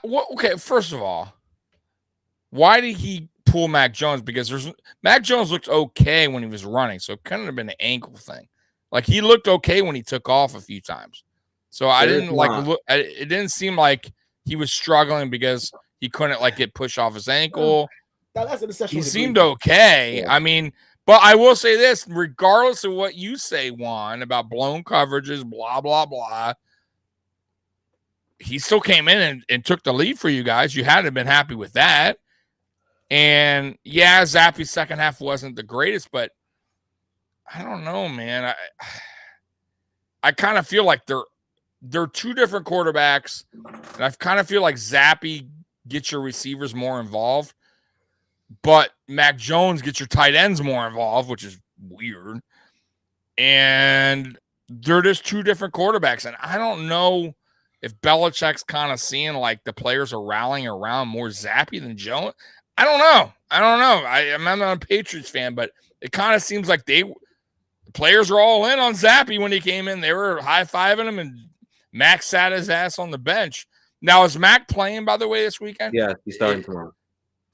Okay, first of all, why did he pull Mac Jones? Because Mac Jones looked okay when he was running, so it couldn't have been an ankle thing. Like he looked okay when he took off a few times. So I didn't look. It didn't seem like he was struggling because he couldn't get pushed off his ankle. That's an exception. He seemed okay. Yeah. I mean, but I will say this: regardless of what you say, Juan, about blown coverages, blah blah blah, he still came in and took the lead for you guys. You hadn't been happy with that. And yeah, Zappy's second half wasn't the greatest, but I don't know, man. I kind of feel like they're two different quarterbacks, and I kind of feel like Zappy gets your receivers more involved, but Mac Jones gets your tight ends more involved, which is weird. And they're just two different quarterbacks, and I don't know if Belichick's kind of seeing the players are rallying around more Zappy than Jones. I don't know. I'm not a Patriots fan, but it kind of seems like the players are all in on Zappy when he came in. They were high-fiving him, and Mac sat his ass on the bench. Now, is Mac playing, by the way, this weekend? Yeah, he's starting tomorrow.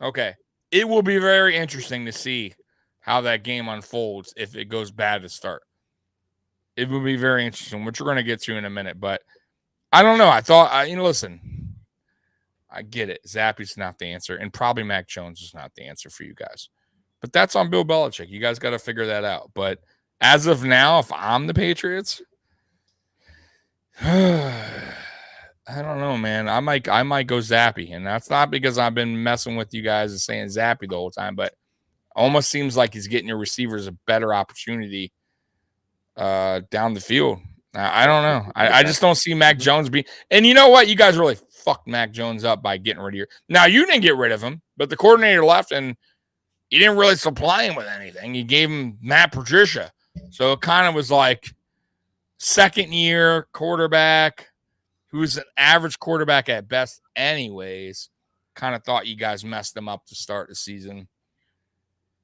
Okay. It will be very interesting to see how that game unfolds if it goes bad to start. It will be very interesting, which we're going to get to in a minute. But I don't know. I thought, listen, I get it. Zappy's not the answer, and probably Mac Jones is not the answer for you guys. But that's on Bill Belichick. You guys got to figure that out. But as of now, if I'm the Patriots, I don't know, man. I might go Zappy, and that's not because I've been messing with you guys and saying Zappy the whole time, but almost seems like he's getting your receivers a better opportunity down the field. I don't know. I just don't see Mac Jones being. And you know what? You guys really fucked Mac Jones up by getting rid of your. Now you didn't get rid of him, but the coordinator left, and you didn't really supply him with anything. You gave him Matt Patricia, so it kind of was like second-year quarterback who's an average quarterback at best, anyways. Kind of thought you guys messed him up to start the season.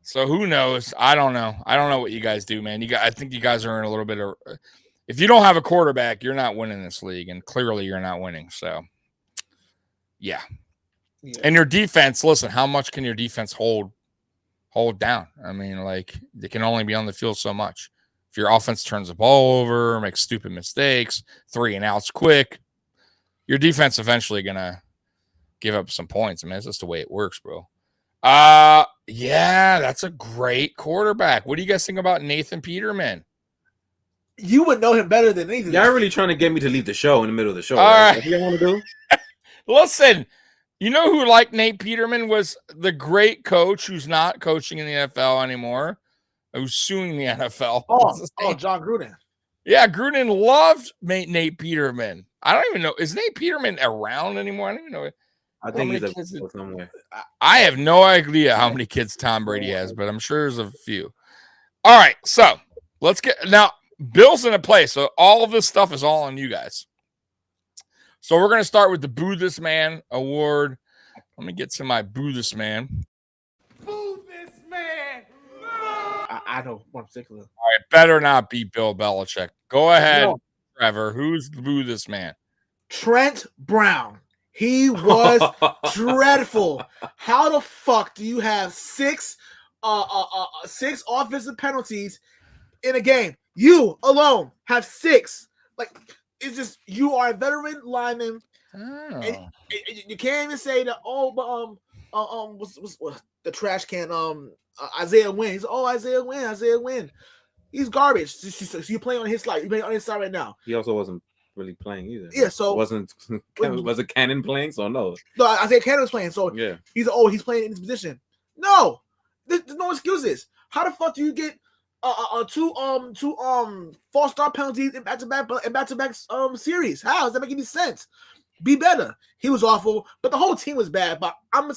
So who knows? I don't know. I don't know what you guys do, man. I think you guys are in a little bit of. If you don't have a quarterback, you're not winning this league, and clearly you're not winning. So, yeah. And your defense. Listen, how much can your defense hold down? I mean, they can only be on the field so much. If your offense turns the ball over, makes stupid mistakes, 3 and outs quick, your defense eventually gonna give up some points. I mean, that's just the way it works, bro. Yeah, that's a great quarterback. What do you guys think about Nathan Peterman? You would know him better than anything. Y'all really trying to get me to leave the show in the middle of the show. All right. What do you want to do? Listen, you know who liked Nate Peterman was the great coach who's not coaching in the NFL anymore, who's suing the NFL. Oh, John Gruden. Yeah, Gruden loved Nate Peterman. I don't even know. Is Nate Peterman around anymore? I don't even know. I think he's somewhere. I have no idea how many kids Tom Brady has, but I'm sure there's a few. All right, so let's get now. Bill's in a place, so all of this stuff is all on you guys. So we're going to start with the Boo This Man award. Let me get to my Boo This Man. Boo this man! I know one particular. All right, better not be Bill Belichick. Go ahead, Trevor. Who's the Boo This Man? Trent Brown. He was dreadful. How the fuck do you have 6 offensive penalties in a game? You alone have 6. It's just you are a veteran lineman. Oh. And you can't even say that. Oh, but what's the trash can? Isaiah Wynn. He's Isaiah Wynn. He's garbage. So you playing on his side. You playing on his side right now. He also wasn't really playing either. Yeah. So was it Cannon playing? So no. No, Isaiah Cannon was playing. So yeah. He's playing in his position. No, there's no excuses. How the fuck do you get two false start penalties in back-to-back series? How does that make any sense? Be better. He was awful, but the whole team was bad. But I'm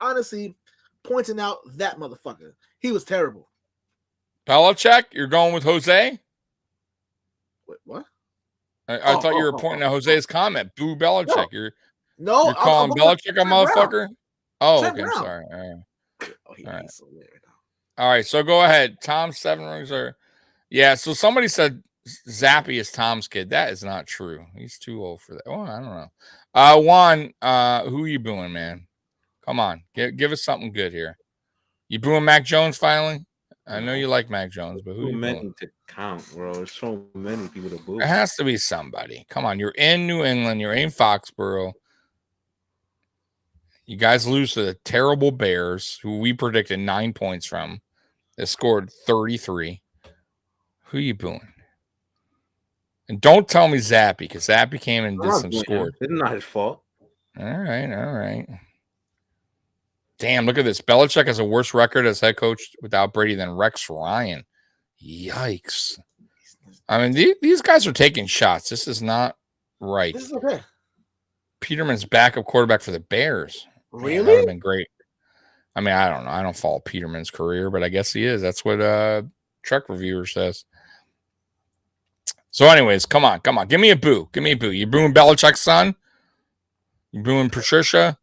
honestly pointing out that motherfucker. He was terrible. Belichick, you're going with Jose? Wait, what? I thought you were pointing at Jose's comment. Boo Belichick. You're calling Belichick a motherfucker? Oh, okay. I'm sorry. All right. He's so weird right now. All right. So go ahead. Tom's 7 rings are. Yeah. So somebody said Zappy is Tom's kid. That is not true. He's too old for that. Oh, I don't know. Juan, who are you booing, man? Come on. Give us something good here. You booing Mac Jones finally? I know you like Mac Jones, but who are you booing? To count, bro. There's so many people to boo. It has to be somebody. Come on. You're in New England. You're in Foxborough. You guys lose to the terrible Bears, who we predicted 9 points from. They scored 33. Who are you booing? And don't tell me Zappy, because Zappy came and did some scored. It's not his fault. All right. Damn, look at this. Belichick has a worse record as head coach without Brady than Rex Ryan. Yikes. I mean, these guys are taking shots. This is not right. This is okay. Peterman's backup quarterback for the Bears. Really? Man, that would have been great. I mean, I don't know. I don't follow Peterman's career, but I guess he is. That's what Truck Reviewer says. So anyways, come on. Give me a boo. You booing Belichick's son? You booing Patricia?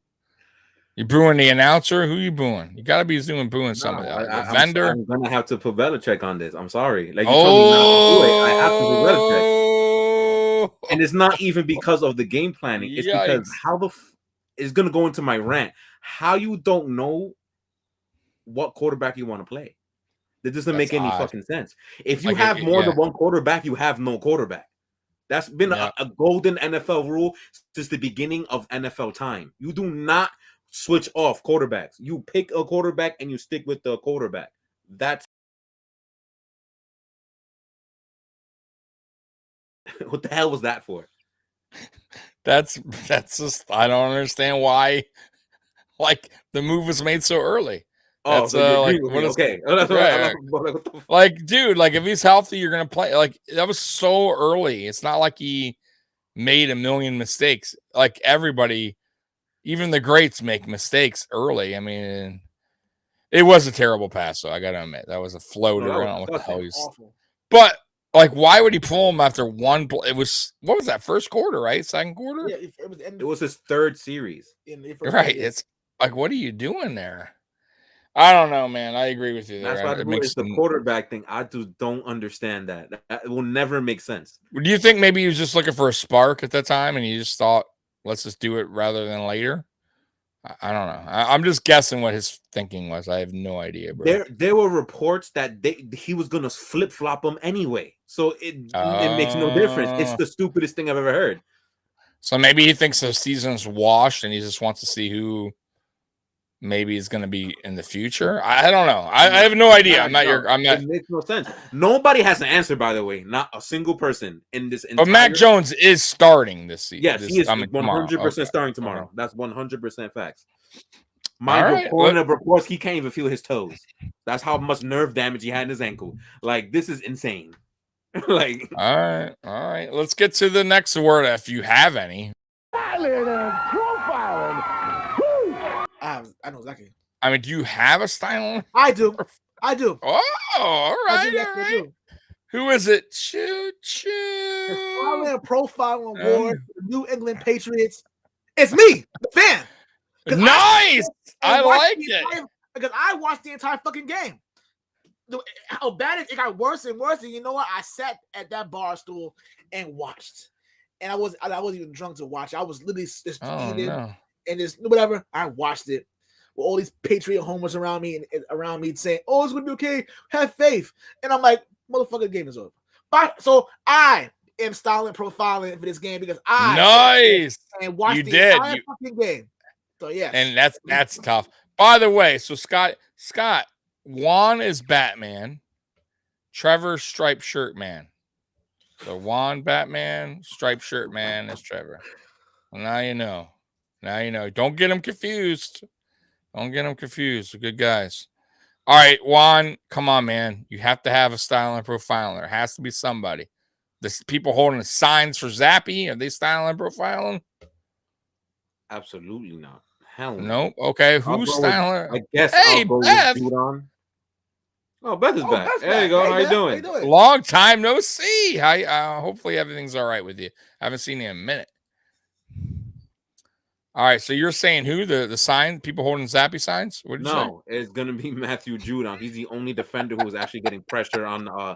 You booing the announcer? Who you booing? You gotta be booing somebody. The vendor. I'm gonna have to put Belichick on this. I'm sorry. Like you told me not to do it. I have to put Belichick. And it's not even because of the game planning. It's because it's gonna go into my rant. How you don't know what quarterback you want to play? That doesn't make any fucking sense. If you have more than one quarterback, you have no quarterback. That's been a golden NFL rule since the beginning of NFL time. You do not switch off quarterbacks. You pick a quarterback and you stick with the quarterback. That's what the hell was that for? That's just I don't understand why like the move was made so early. That's okay. Like, dude, like if he's healthy, you're gonna play. Like that was so early. It's not like he made a million mistakes. Like everybody, even the greats make mistakes early. I mean, it was a terrible pass, though. I gotta admit that was a floater. I don't know what the hell he's. But like, why would he pull him after one? It was what was that first quarter, right? Second quarter. Yeah, it was his third series. Right. It's like, what are you doing there? I don't know, man. I agree with you there. That's why it's the quarterback thing. I just don't understand that. That will never make sense. Do you think maybe he was just looking for a spark at the time and he just thought, let's just do it rather than later? I don't know. I'm just guessing what his thinking was. I have no idea, bro. There were reports that he was going to flip-flop them anyway. So it makes no difference. It's the stupidest thing I've ever heard. So maybe he thinks the season's washed and he just wants to see who maybe is going to be in the future. I don't know. I have no idea. I'm not. It makes no sense. Nobody has an answer, by the way. Not a single person in this. But Mac Jones is starting this season. Yes, he is 100% starting tomorrow. That's 100% facts. My reports, he can't even feel his toes. That's how much nerve damage he had in his ankle. Like this is insane. Like all right. Let's get to the next word if you have any. I know exactly. I mean, do you have a style? I do. Oh, all right. Who is it? Choo. The Profiling Award, the New England Patriots. It's me, the fan. Nice. I like it. Because I watched the entire fucking game. How bad it got worse and worse. And you know what? I sat at that bar stool and watched. And I wasn't even drunk to watch. I was literally just eating. No. And just whatever, I watched it with all these Patriot homers around me and around me saying, "Oh, it's gonna be okay. Have faith." And I'm like, "Motherfucker, the game is over." But so I am styling profiling for this game because I and watched the entire fucking game. So yeah, and that's tough. By the way, so Scott, Juan is Batman, Trevor striped shirt man. So Juan Batman, striped shirt man is Trevor. Well, now you know. Don't get them confused. Good guys. All right, Juan, come on, man. You have to have a styling profiling. There has to be somebody. This people holding the signs for Zappy. Are they styling profiling? Absolutely not. Hell no. Nope. Okay, who's styling? I guess I'll go with Judon. Oh, Beth is back. There you go. How you doing? Long time no see. Hopefully everything's all right with you. I haven't seen you in a minute. All right, so you're saying who? The sign? People holding Zappy signs? What did you say? No, it's gonna be Matthew Judon. He's the only defender who was actually getting pressure on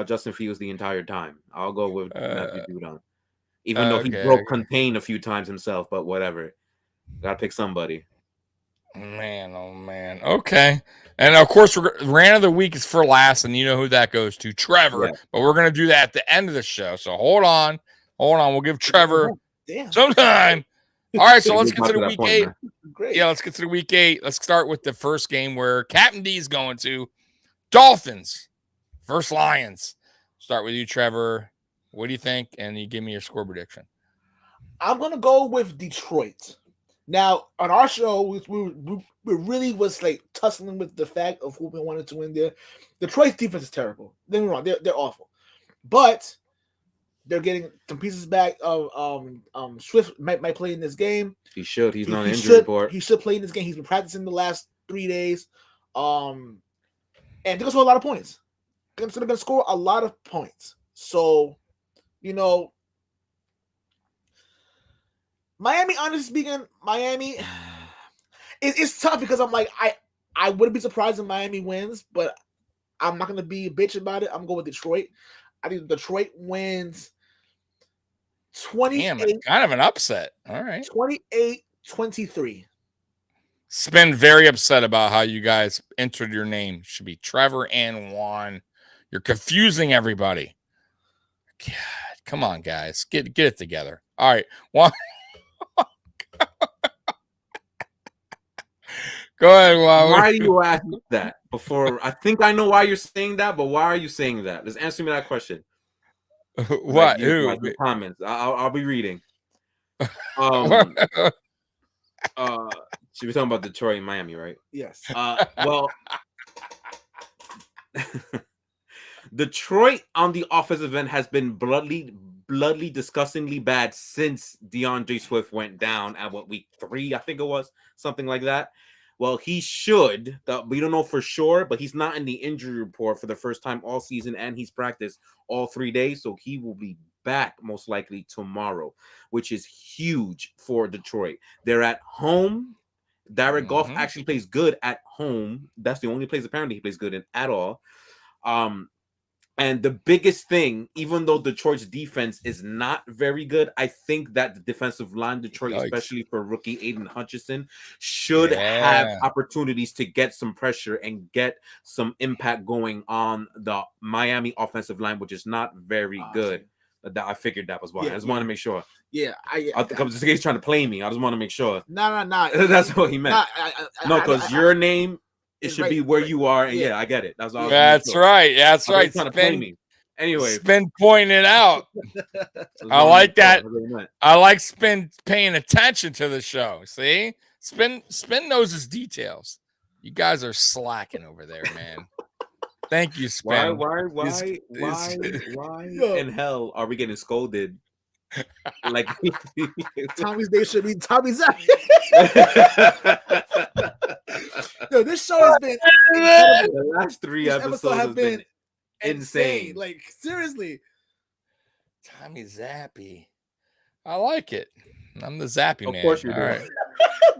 Justin Fields the entire time. I'll go with Matthew Judon. Even though he broke contain a few times himself, but whatever. Gotta pick somebody. Man, oh man. Okay. And of course, rant of the week is for last, and you know who that goes to, Trevor. Yeah. But we're gonna do that at the end of the show. So hold on. We'll give Trevor some time. All right, so let's get to the week 8. Great. Yeah, let's get to the week 8. Let's start with the first game where Captain D is going to Dolphins versus Lions. Start with you, Trevor. What do you think? And you give me your score prediction. I'm gonna go with Detroit. Now, on our show, we really was like tussling with the fact of who we wanted to win there. Detroit's defense is terrible. Don't get me wrong, they're awful. But they're getting some pieces back of Swift might play in this game. He should. He's not an injury report. He should play in this game. He's been practicing the last 3 days. And they're gonna score a lot of points. They're gonna score a lot of points. So, you know, Miami, honestly speaking, it's tough because I'm like, I wouldn't be surprised if Miami wins, but I'm not gonna be a bitch about it. I'm going with Detroit. I think Detroit wins 28. Damn, it's kind of an upset. All right. 28-23. Spin very upset about how you guys entered your name. It should be Trevor and Juan. You're confusing everybody. God, come on, guys. Get it together. All right. Juan. Go ahead, Juan. Why do you ask that? Before I think I know why you're saying that, but why are you saying that? Just answer me that question. What? Who? The comments. I'll be reading. Should we talking about Detroit and Miami, right? Yes. Well, Detroit on the offensive end has been bloodily, disgustingly bad since DeAndre Swift went down at week 3, I think it was, something like that. Well, he should. We don't know for sure, but he's not in the injury report for the first time all season, and he's practiced all 3 days, so he will be back most likely tomorrow, which is huge for Detroit. They're at home. Jared Goff actually plays good at home. That's the only place apparently he plays good in at all. And the biggest thing, even though Detroit's defense is not very good, I think that the defensive line, Detroit, especially for rookie Aiden Hutchinson, should have opportunities to get some pressure and get some impact going on the Miami offensive line, which is not very good. I figured that was why. I just want to make sure. Yeah, just in case he's trying to play me, I just want to make sure. No. That's what he meant. No, because your name. It should be where you are, and yeah, I get it. That's all. That's right. That's right. Trying to play me. Anyway, Spin pointing it out. I like that. I like Spin paying attention to the show. See, Spin knows his details. You guys are slacking over there, man. Thank you, Spin. Why in hell are we getting scolded? Like Tommy's Day should be Tommy's Day. Yo, this show has been incredible. The last 3 episodes have been insane. Like, seriously. Tommy Zappy. I like it. I'm the Zappy man. Of course you do. All right.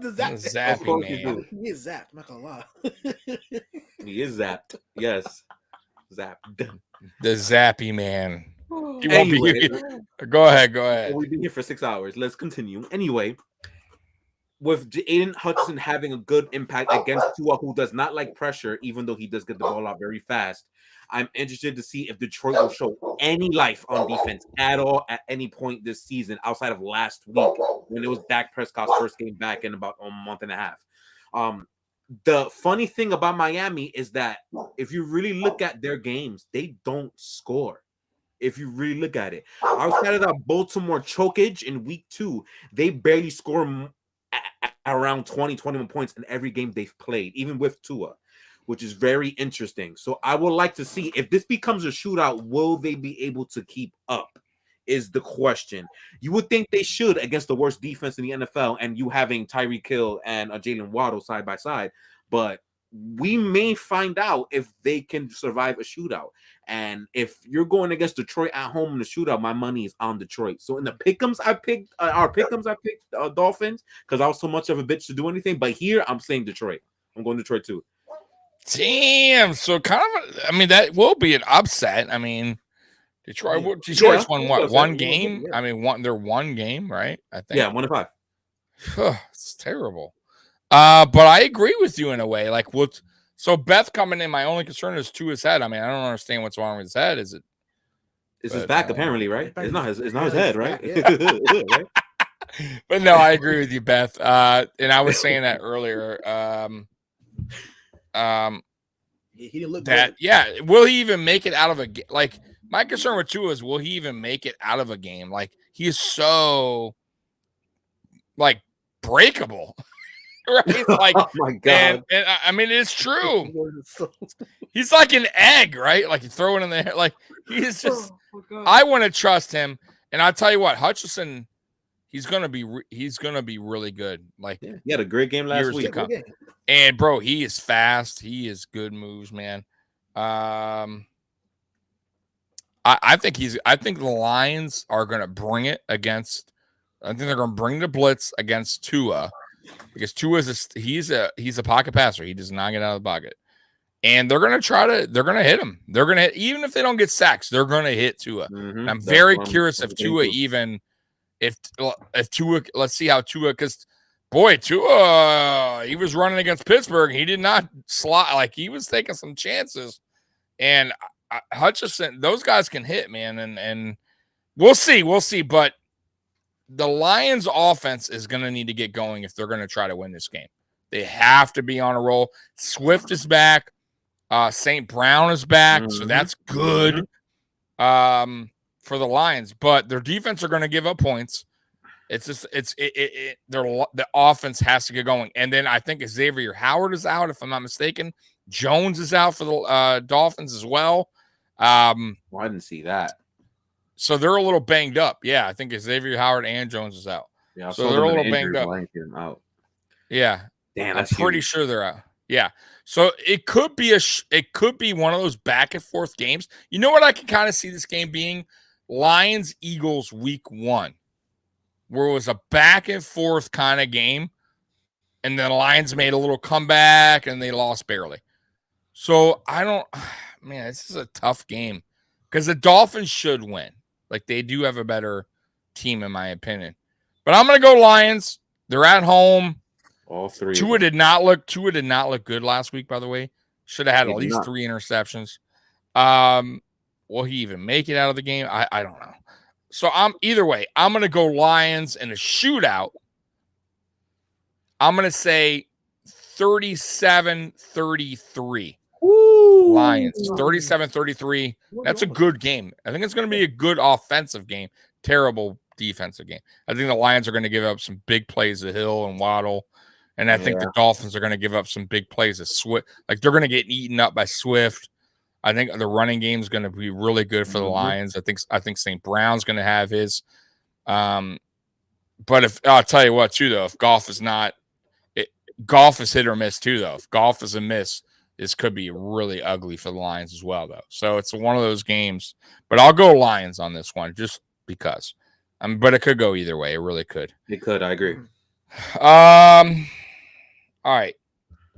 The Zappy man. He is zapped. I'm not gonna lie. He is zapped. Yes. Zapped. The Zappy man. You won't be here. Go ahead. We've been here for 6 hours. Let's continue. Anyway, with Aiden Hudson having a good impact against Tua, who does not like pressure, even though he does get the ball out very fast, I'm interested to see if Detroit will show any life on defense at all at any point this season outside of last week when it was Dak Prescott's first game back in about a month and a half. The funny thing about Miami is that if you really look at their games, they don't score. If you really look at it, outside of that Baltimore chokage in week 2, they barely score around 21 points in every game they've played, even with Tua, which is very interesting. So I would like to see if this becomes a shootout, will they be able to keep up? Is the question. You would think they should against the worst defense in the NFL, and you having Tyreek Hill and Jalen Waddle side by side, but we may find out if they can survive a shootout. And if you're going against Detroit at home in the shootout, my money is on Detroit. So in the pick'ems, I picked Dolphins because I was so much of a bitch to do anything. But here, I'm saying Detroit. I'm going Detroit too. Damn. So kind of, I mean, that will be an upset. I mean, Detroit's won what? One game? I mean, they're one game, right? I think. Yeah, 1-5. It's terrible. But I agree with you in a way. Like, so Beth coming in, my only concern is to his head. I mean, I don't understand what's wrong with his head. Is it? It's his back, apparently, right? It's not his head, right? Yeah. But no, I agree with you, Beth. And I was saying that earlier. He didn't look that good. Yeah. Will he even make it out of a game? Like, my concern with Tua is, will he even make it out of a game? Like, he is so like breakable. Right? Like, oh my god! And I mean, it's true. He's like an egg, right? Like, you throw it in the air. Like, he's just. I want to trust him, and I'll tell you what, Hutchinson, he's gonna be really good. Like, he had a great game last week. And bro, he is fast. He is good moves, man. I think the Lions are gonna bring it against. I think they're gonna bring the blitz against Tua. Because Tua he's a pocket passer. He does not get out of the pocket. And they're going to hit him. They're going to, even if they don't get sacks, they're going to hit Tua. And I'm very curious if Tua if Tua, let's see how Tua, because boy, Tua, he was running against Pittsburgh. He did not slot, like he was taking some chances. And Hutchinson, those guys can hit, man. And we'll see. But the Lions offense is going to need to get going if they're going to try to win this game. They have to be on a roll. Swift is back. St. Brown is back. So that's good for the Lions. But their defense are going to give up points. It's just, the offense has to get going. And then I think Xavier Howard is out, if I'm not mistaken. Jones is out for the Dolphins as well. I didn't see that. So they're a little banged up. Yeah, I think Xavier Howard and Jones is out. Yeah, so they're a little banged up. Out. Yeah, damn, I'm pretty sure they're out. Yeah, so it could be one of those back and forth games. You know what I can kind of see this game being? Lions Eagles Week 1, where it was a back and forth kind of game, and then the Lions made a little comeback and they lost barely. So man, this is a tough game because the Dolphins should win. Like, they do have a better team, in my opinion. But I'm going to go Lions. They're at home. All three. Tua did not look good last week, by the way. Should have had at least 3 interceptions. Will he even make it out of the game? I don't know. So either way, I'm going to go Lions in a shootout. I'm going to say 37-33. Lions 37-33. That's a good game. I think it's going to be a good offensive game. Terrible defensive game. I think the Lions are going to give up some big plays to Hill and Waddle, and I think the Dolphins are going to give up some big plays to Swift. Like, they're going to get eaten up by Swift. I think the running game is going to be really good for the Lions. I think St. Brown's going to have his. But if I'll tell you what too, though, if Goff is hit or miss too, though. If Goff is a miss, this could be really ugly for the Lions as well, though. So it's one of those games. But I'll go Lions on this one just because. But it could go either way. It really could. It could. I agree. All right.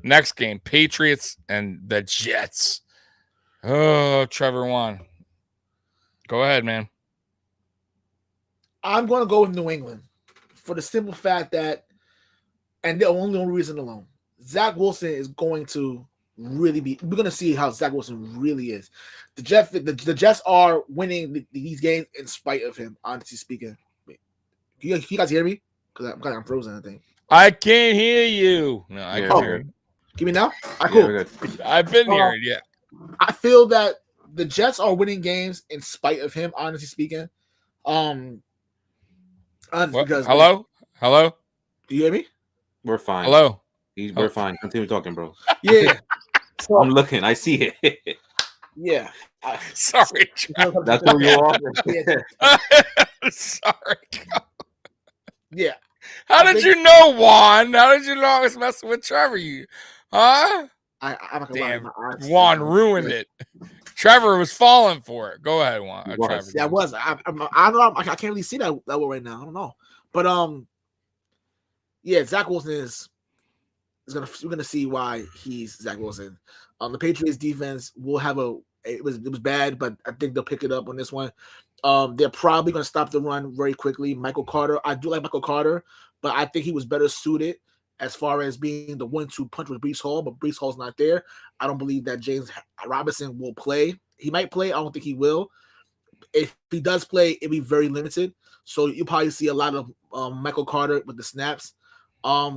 Next game, Patriots and the Jets. Oh, Trevor won. Go ahead, man. I'm going to go with New England for the simple fact that, and the only reason alone, Zach Wilson is going to really be. We're going to see how Zach Wilson really is. The Jets are winning these games in spite of him. Honestly speaking, can you guys hear me? Because I'm frozen. I think I can't hear you. No, I can hear you. Give me now. All right, cool. Yeah, I've been here. Yeah. I feel that the Jets are winning games in spite of him. Honestly speaking, because hello. Do you hear me? We're fine. Hello. We're fine. Continue talking, bro. Yeah. So, I'm looking. I see it. Yeah. Sorry. That's who you are. Sorry. Yeah. How did you know, Juan? How did you know I was messing with Trevor? Huh? I'm not gonna lie. Damn, My eyes, Juan ruined it. Trevor was falling for it. Go ahead, Juan. Trevor. Yeah, I was. I don't know. I can't really see that well right now. I don't know. But yeah, Zach Wilson is gonna. We're gonna see why he's Zach Wilson. The Patriots defense will have it was bad, but I think they'll pick it up on this one. They're probably gonna stop the run very quickly. Michael Carter. I do like Michael Carter, but I think he was better suited as far as being the 1-2 punch with Breece Hall, but Breece Hall's not there. I don't believe that James Robinson will play. He might play. I don't think he will. If he does play, it'll be very limited. So you'll probably see a lot of Michael Carter with the snaps,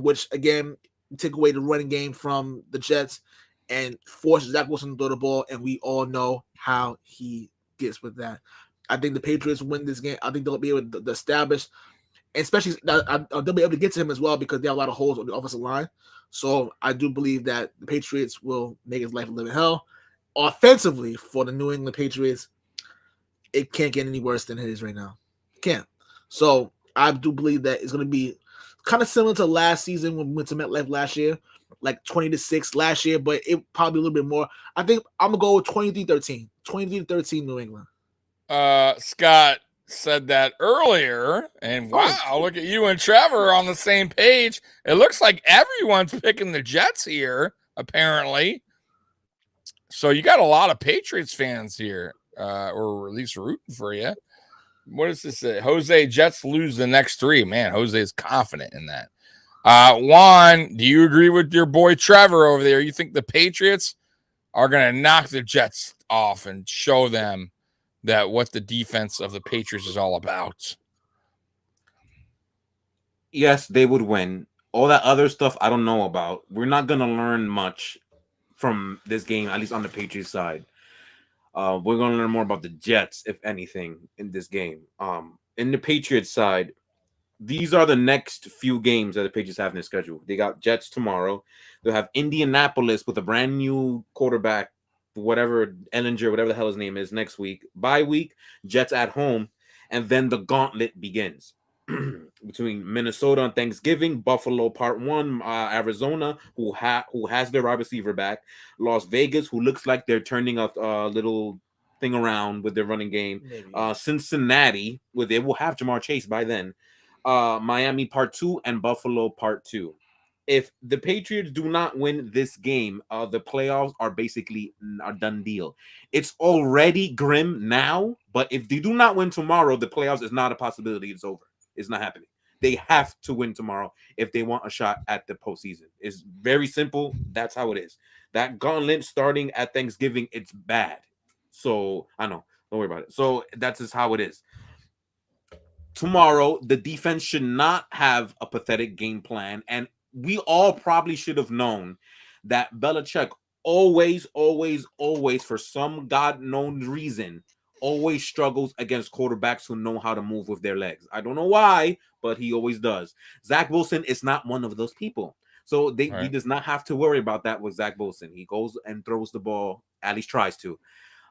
which, again, take away the running game from the Jets and force Zach Wilson to throw the ball, and we all know how he gets with that. I think the Patriots win this game. I think they'll be able to establish, and especially they'll be able to get to him as well because they have a lot of holes on the offensive line. So I do believe that the Patriots will make his life a living hell. Offensively, for the New England Patriots, it can't get any worse than it is right now. It can't. So I do believe that it's going to be kind of similar to last season when we went to MetLife last year, like 20-6 last year, but it probably a little bit more. I think I'm going to go with 23-13. 23-13 New England. Scott said that earlier, and wow, look at you and Trevor on the same page. It looks like everyone's picking the Jets here, apparently. So you got a lot of Patriots fans here, or at least rooting for you. What does this say? Jose, Jets lose the next 3. Man, Jose is confident in that. Juan, do you agree with your boy Trevor over there? You think the Patriots are going to knock the Jets off and show them that what the defense of the Patriots is all about? Yes, they would win. All that other stuff I don't know about. We're not going to learn much from this game, at least on the Patriots side. We're going to learn more about the Jets, if anything, in this game. In the Patriots side, these are the next few games that the Patriots have in their schedule. They got Jets tomorrow. They'll have Indianapolis with a brand new quarterback, whatever, Ellinger, whatever the hell his name is, next week. Bye week, Jets at home, and then the gauntlet begins. Between Minnesota on Thanksgiving, Buffalo Part 1, Arizona, who has their wide receiver back, Las Vegas, who looks like they're turning a little thing around with their running game, Cincinnati, where they will have Jamar Chase by then, Miami Part 2, and Buffalo Part 2. If the Patriots do not win this game, the playoffs are basically a done deal. It's already grim now, but if they do not win tomorrow, the playoffs is not a possibility. It's over. It's not happening. They have to win tomorrow if they want a shot at the postseason. It's very simple. That's how it is. That gauntlet starting at Thanksgiving, it's bad. So I know. Don't worry about it. So that's just how it is. Tomorrow, the defense should not have a pathetic game plan. And we all probably should have known that Belichick always, for some God-known reason, always struggles against quarterbacks who know how to move with their legs. I don't know why, but he always does. Zach Wilson is not one of those people. So he does not have to worry about that with Zach Wilson. He goes and throws the ball, at least tries to.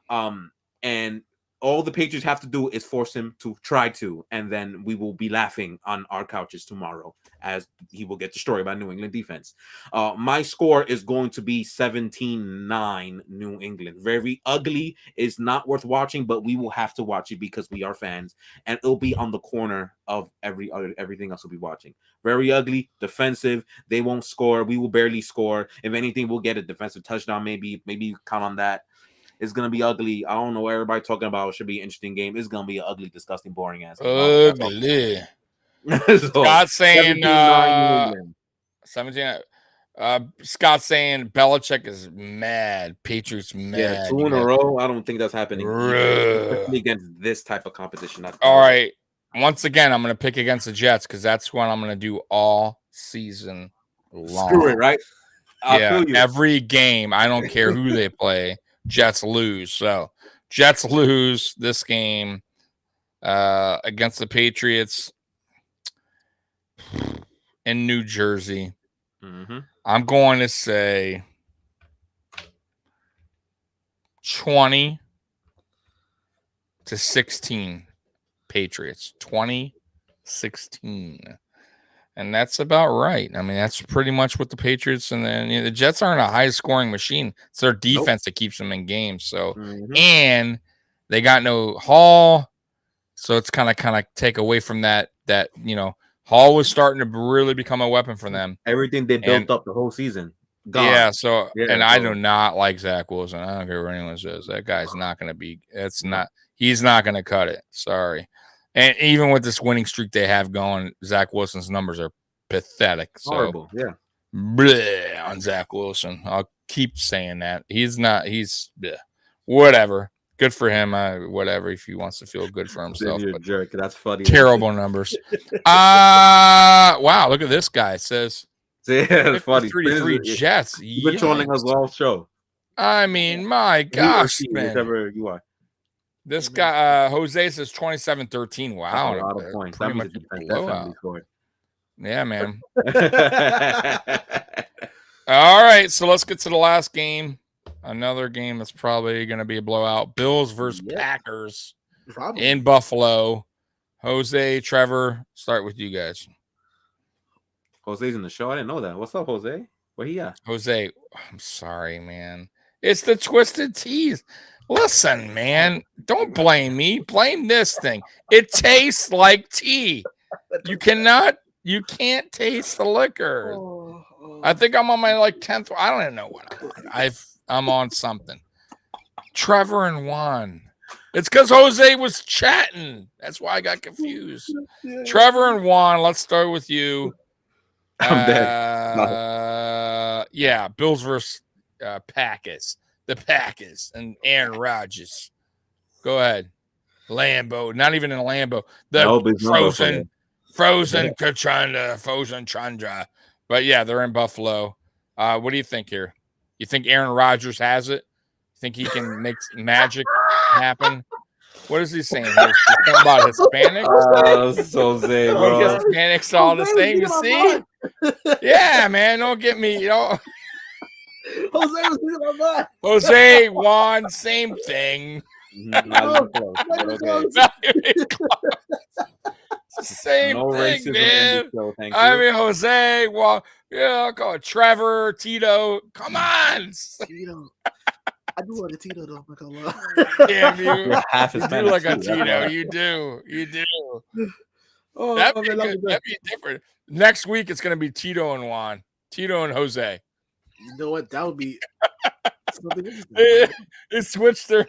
And all the Patriots have to do is force him to try to, and then we will be laughing on our couches tomorrow as he will get destroyed by New England defense. My score is going to be 17-9 New England. Very ugly. It's not worth watching, but we will have to watch it because we are fans, and it'll be on the corner of everything else we'll be watching. Very ugly, defensive. They won't score. We will barely score. If anything, we'll get a defensive touchdown. Maybe count on that. It's gonna be ugly. I don't know what everybody talking about. It should be an interesting game. It's gonna be an ugly, disgusting, boring ass game. Ugly. So, Scott saying 17. Scott saying Belichick is mad. Patriots mad. Yeah, 2 in a row. I don't think that's happening especially against this type of competition. All right. Once again, I'm gonna pick against the Jets because that's what I'm gonna do all season long. Screw it, right? Yeah, every game. I don't care who they play. Jets lose. So Jets lose this game against the Patriots in New Jersey. Mm-hmm. I'm going to say 20-16 Patriots. 20-16. And that's about right. I mean, that's pretty much what the Patriots and then the Jets aren't a high scoring machine. It's their defense that keeps them in games. So, and they got no Hall. So it's kind of take away from that, Hall was starting to really become a weapon for them. Everything they built up the whole season. Gone. Yeah. So, I do not like Zach Wilson. I don't care what anyone says. That guy's not going to be, he's not going to cut it. Sorry. And even with this winning streak they have going, Zach Wilson's numbers are pathetic. Horrible, so, bleh on Zach Wilson. I'll keep saying that. He's bleh. Whatever. Good for him. Whatever, if he wants to feel good for himself. You're a jerk. That's funny. Terrible numbers. Wow, look at this guy. It says, it's funny. 33 Jets. You've been trolling us all show. I mean, my gosh, man. Whichever you are. This guy, Jose says 27-13. Wow. A lot of points. That means the defense definitely scored. Yeah, man. All right, so let's get to the last game. Another game that's probably going to be a blowout. Bills versus Packers in Buffalo. Jose, Trevor, start with you guys. Jose's in the show. I didn't know that. What's up, Jose? Where he at? Jose, I'm sorry, man. It's the Twisted Teas. Listen, man, don't blame me. Blame this thing. It tastes like tea. You can't taste the liquor. I think I'm on my 10th. I don't even know what I'm on. I'm on something. Trevor and Juan. It's because Jose was chatting. That's why I got confused. Trevor and Juan, let's start with you. I'm dead. Yeah, Bills versus Packers. The Packers and Aaron Rodgers. Go ahead. Lambeau. Not even in a Lambeau. Frozen Chandra. But yeah, they're in Buffalo. What do you think here? You think Aaron Rodgers has it? Think he can make magic happen? What is he saying here? He's talking about Hispanics? Jose, bro. Hispanics all the same, you see? Yeah, man. Don't get me, Jose was thinking about that. Jose, Juan, same thing. Same thing, man. I mean, Jose, Juan, I'll call it Trevor, Tito. Come on. Tito. I do like a Tito, though. I'm not gonna lie. Damn you. You're half you Hispanic do like a too. Tito. You do. Oh, That'd be different. Next week, it's going to be Tito and Juan. Tito and Jose. You know what? That would be something interesting. It switched their.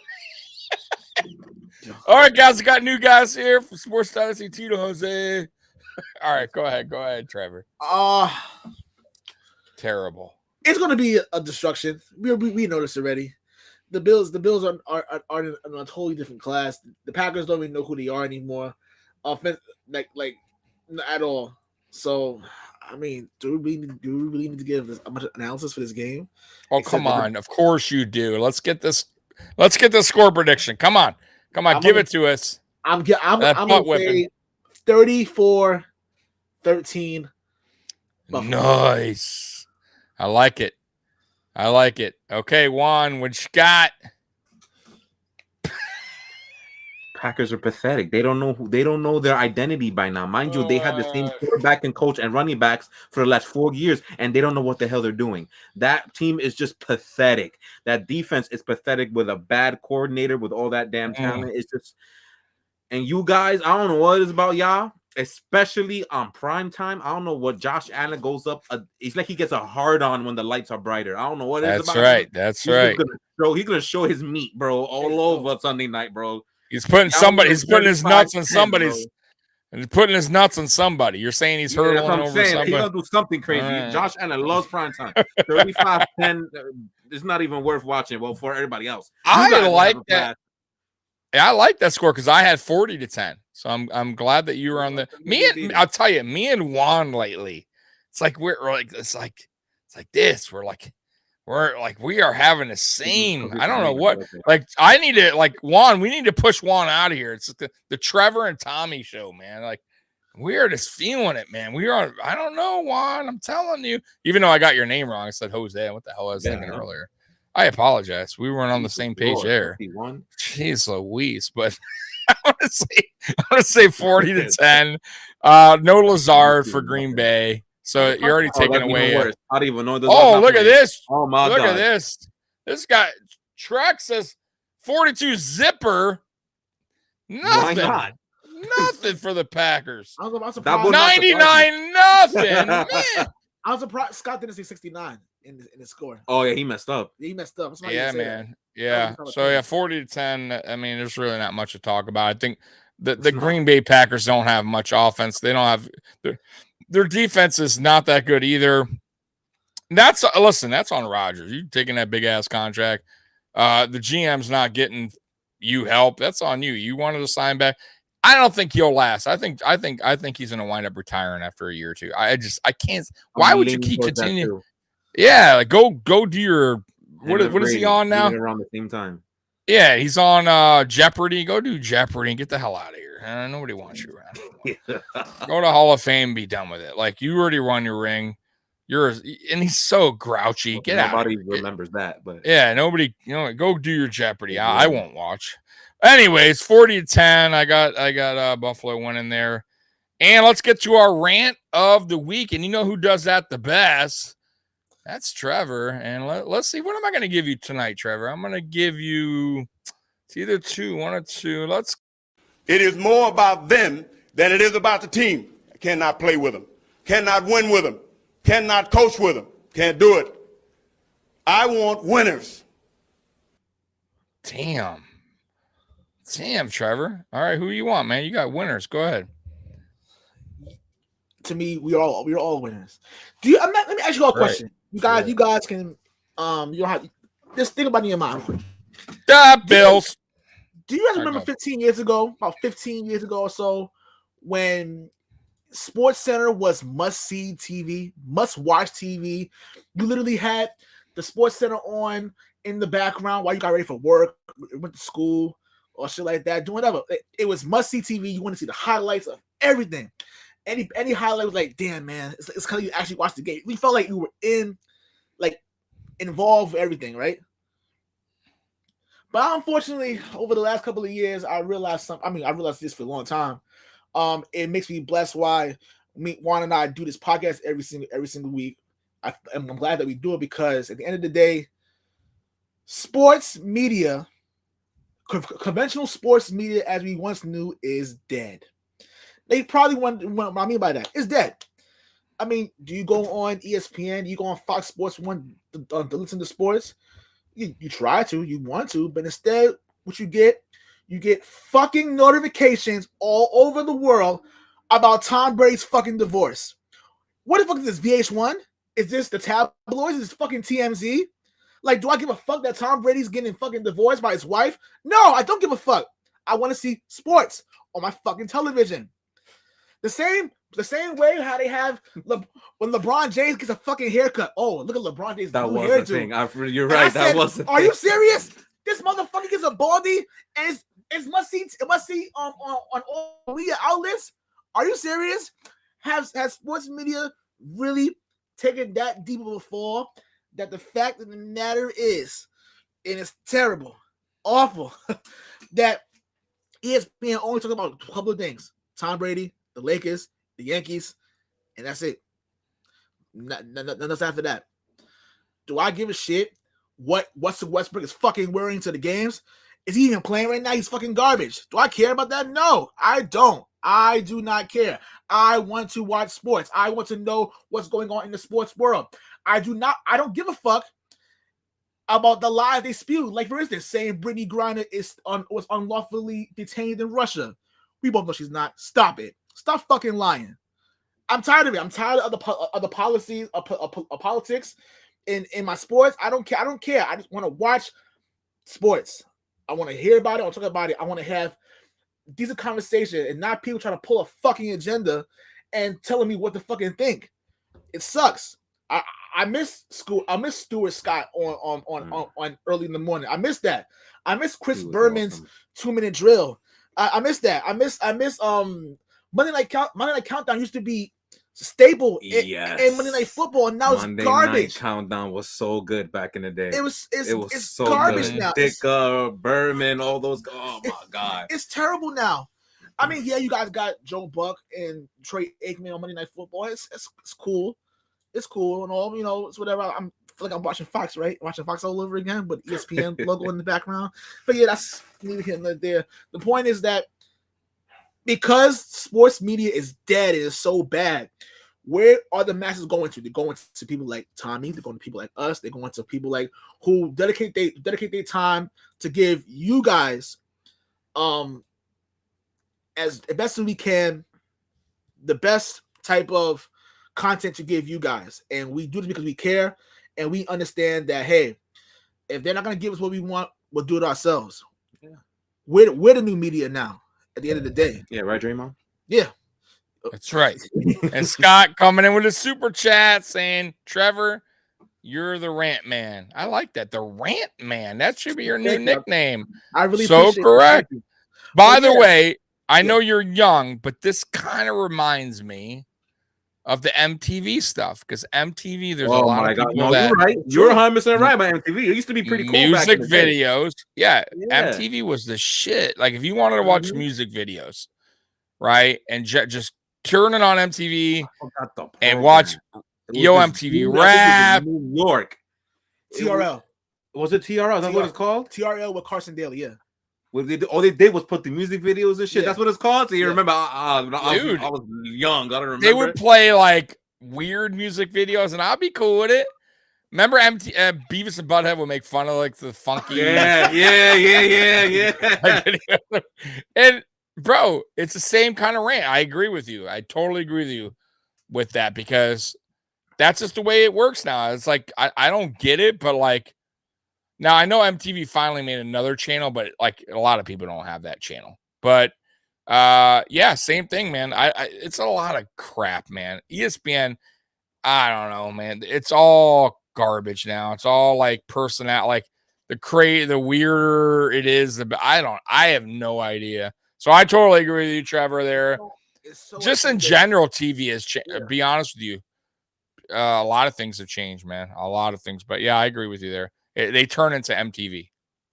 All right, guys. I got new guys here for Sports Dynasty. Tito, Jose. All right, go ahead, Trevor. Terrible. It's going to be a destruction. We know this already. The Bills are in a totally different class. The Packers don't even know who they are anymore. Offense, like at all. So, I mean, do we really need to give a much analysis for this game? Oh, come on! Of course you do. Let's get this score prediction. Come on, give it to us. I'm gonna say 34-13. Nice. I like it. Okay, Juan, what you got? Packers are pathetic. They don't know their identity by now. Mind you, they had the same quarterback and coach and running backs for the last 4 years, and they don't know what the hell they're doing. That team is just pathetic. That defense is pathetic with a bad coordinator with all that damn talent. It's just, and you guys, I don't know what it is about y'all, especially on prime time. I don't know what Josh Allen goes up. It's like he gets a hard on when the lights are brighter. I don't know what it is about. That's right. He's gonna show his meat, bro, all over Sunday night, bro. He's putting his nuts on somebody's. And he's putting his nuts on somebody. You're saying he's hurtling over somebody. He's gonna do something crazy. Josh Allen loves prime time. 35-10. It's not even worth watching. Well, for everybody else, I like that. Yeah, I like that score because I had 40-10. So I'm glad that you were on the. I'll tell you, me and Juan lately, it's like we are having the same. I don't know what. Like I need to Juan. We need to push Juan out of here. It's the Trevor and Tommy show, man. Like we are just feeling it, man. We are. I don't know, Juan. I'm telling you. Even though I got your name wrong, I said Jose. What the hell I was thinking earlier? I apologize. We weren't on the same page there. Jeez Louise, but I'm gonna say 40-10. No Lazard for Green Bay. So you're already taking away. I don't even know. Oh, look at this! Oh my God! Look at this! This guy Trek says 42 zipper. Nothing. Why not? Nothing for the Packers. I'm surprised. 99 nothing. Man. I'm surprised Scott didn't say 69 in the score. Oh yeah, he messed up. He messed up. Yeah, man. Yeah. So 40-10. I mean, there's really not much to talk about. I think the Green Bay Packers don't have much offense. They don't have their defense is not that good either. That's on Rodgers. You taking that big ass contract. The GM's not getting you help. That's on you. You wanted to sign back. I don't think he'll last. I think he's going to wind up retiring after a year or two. I can't. Why would you keep continuing? Yeah, like go do your what is he on now? Around the same time. Yeah, he's on Jeopardy. Go do Jeopardy and get the hell out of here. Nobody wants you around. Go to Hall of Fame, be done with it. Like you already won your ring. And he's so grouchy. Well, get out. Nobody remembers that, but yeah, nobody. Go do your Jeopardy. I won't watch. Anyways, 40-10. I got Buffalo winning there. And let's get to our rant of the week. And you know who does that the best? That's Trevor. And let's see. What am I going to give you tonight, Trevor? I'm going to give you. It's either one or two. It is more about them than it is about the team. I cannot play with them. Cannot win with them. Cannot coach with them. Can't do it. I want winners. Damn, Trevor. All right, who you want, man? You got winners. Go ahead. To me, we're all winners. Let me ask you all a question. You guys can you don't have just think about it in your mind. Bills. Do you guys remember 15 years ago, about 15 years ago or so, when Sports Center was must-see TV, must-watch TV? You literally had the Sports Center on in the background while you got ready for work, went to school, or shit like that, doing whatever. It was must-see TV. You want to see the highlights of everything. Any highlight was like, damn, man, it's kind of you actually watched the game. We felt like you were involved with everything, right? But unfortunately, over the last couple of years, I realized this for a long time. It makes me blessed why Juan and I do this podcast every single week. I'm glad that we do it because at the end of the day, sports media, conventional sports media as we once knew, is dead. They probably want what I mean by that. It's dead. I mean, do you go on ESPN? Do you go on Fox Sports 1 to listen to sports? You try to, you want to, but instead, what you get fucking notifications all over the world about Tom Brady's fucking divorce. What the fuck is this, VH1? Is this the tabloids? Is this fucking TMZ? Like, do I give a fuck that Tom Brady's getting fucking divorced by his wife? No, I don't give a fuck. I want to see sports on my fucking television. The same way how they have when LeBron James gets a fucking haircut. Oh, look at LeBron James. That was a thing. You're right. That was. Are you serious? This motherfucker gets a baldy and it's must see on all media outlets. Are you serious? Has sports media really taken that deep of a fall? That the fact of the matter is, and it's terrible, awful, that ESPN only talking about a couple of things: Tom Brady, the Lakers, the Yankees, and that's it. Nothing after that. Do I give a shit what Russell Westbrook is fucking wearing to the games? Is he even playing right now? He's fucking garbage. Do I care about that? No, I don't. I do not care. I want to watch sports. I want to know what's going on in the sports world. I don't give a fuck about the lies they spew. Like, for instance, saying Brittany Griner was unlawfully detained in Russia. We both know she's not. Stop it. Stop fucking lying. I'm tired of it. I'm tired of the policies of politics in my sports. I don't care. I just want to watch sports. I want to hear about it. I want to talk about it. I want to have decent conversation and not people trying to pull a fucking agenda and telling me what to fucking think. It sucks. I miss school. I miss Stuart Scott on early in the morning. I miss that. I miss Chris Berman's 2-minute drill. I miss that. I miss Monday Night Countdown used to be staple Yes. in Monday Night Football, and now Monday it's garbage. Night Countdown was so good back in the day. It's so garbage good. now. Dicker, Berman, all those. Oh my god, it's terrible now. I mean, yeah, you guys got Joe Buck and Troy Aikman on Monday Night Football. It's cool. It's cool and all. You know, it's whatever. I feel like I'm watching Fox, right? Watching Fox all over again, with ESPN logo in the background. But yeah, that's neither here nor there. The point is that because sports media is dead, it is so bad. Where are the masses going to? They're going to people like Tommy. They're going to people like us. They're going to people like who dedicate their time to give you guys, as best as we can, the best type of content to give you guys. And we do this because we care and we understand that, hey, if they're not going to give us what we want, we'll do it ourselves. Yeah. We're the new media now at the end of the day. Yeah, right, Draymond? Yeah. That's right. And Scott coming in with a super chat saying, Trevor, you're the rant man. I like that. The rant man. That should be your new nickname. I really so correct. That. By the way, I know you're young, but this kind of reminds me of the MTV stuff, because MTV, there's a lot of people that. You're right. You're 100% right about MTV. It used to be pretty cool. Music videos. Yeah, MTV was the shit. Like, if you wanted to watch music videos, right, and just turn it on MTV and watch Yo MTV Rap. New York. TRL. Was it TRL? That's what it's called? TRL with Carson Daly, yeah. All they did was put the music videos and shit. Yeah. That's what it's called. So you remember? Dude, I was young. I don't remember. They would play like weird music videos, and I'd be cool with it. Remember, Beavis and Butthead would make fun of like the funky. Yeah. And bro, it's the same kind of rant. I agree with you. I totally agree with you with that, because that's just the way it works now. It's like I don't get it, but like. Now, I know MTV finally made another channel, but like a lot of people don't have that channel. But yeah, same thing, man. It's a lot of crap, man. ESPN, I don't know, man. It's all garbage now. It's all like like the weirder it is, I have no idea. So I totally agree with you, Trevor, there. Just in general, TV has changed. Yeah. Be honest with you. A lot of things have changed, man. A lot of things. But yeah, I agree with you there. They turn into MTV.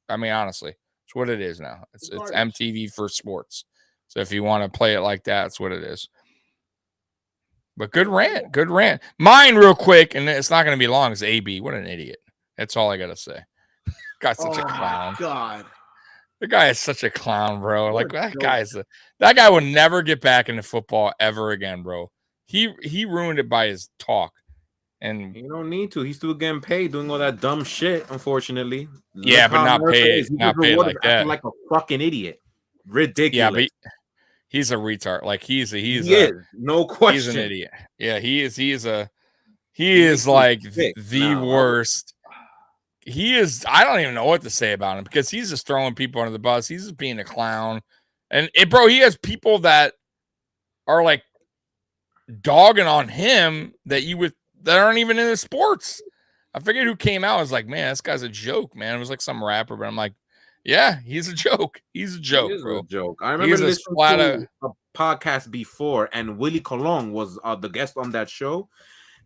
I mean, honestly, it's what it is now. It's MTV for sports. So if you want to play it like that, that's what it is. But good rant. Good rant. Mine real quick, and it's not going to be long, is AB. What an idiot. That's all I got to say. Got such a clown. God. The guy is such a clown, bro. Like that guy will never get back into football ever again, bro. He ruined it by his talk. And you don't need to. He's still getting paid doing all that dumb shit, unfortunately. Yeah, but not paid. Not paid like that. Like a fucking idiot. Ridiculous. Yeah, but he's a retard. Like he is no question. He's an idiot. Yeah, he is like the worst. He is. I don't even know what to say about him, because he's just throwing people under the bus. He's just being a clown. And bro, he has people that are like dogging on him that aren't even in the sports. I forget who came out. I was like, man, this guy's a joke, man. It was like some rapper, but I'm like, yeah, he's a joke. He's a joke, bro. A joke. I remember listening to a podcast before, and Willie Colon was the guest on that show.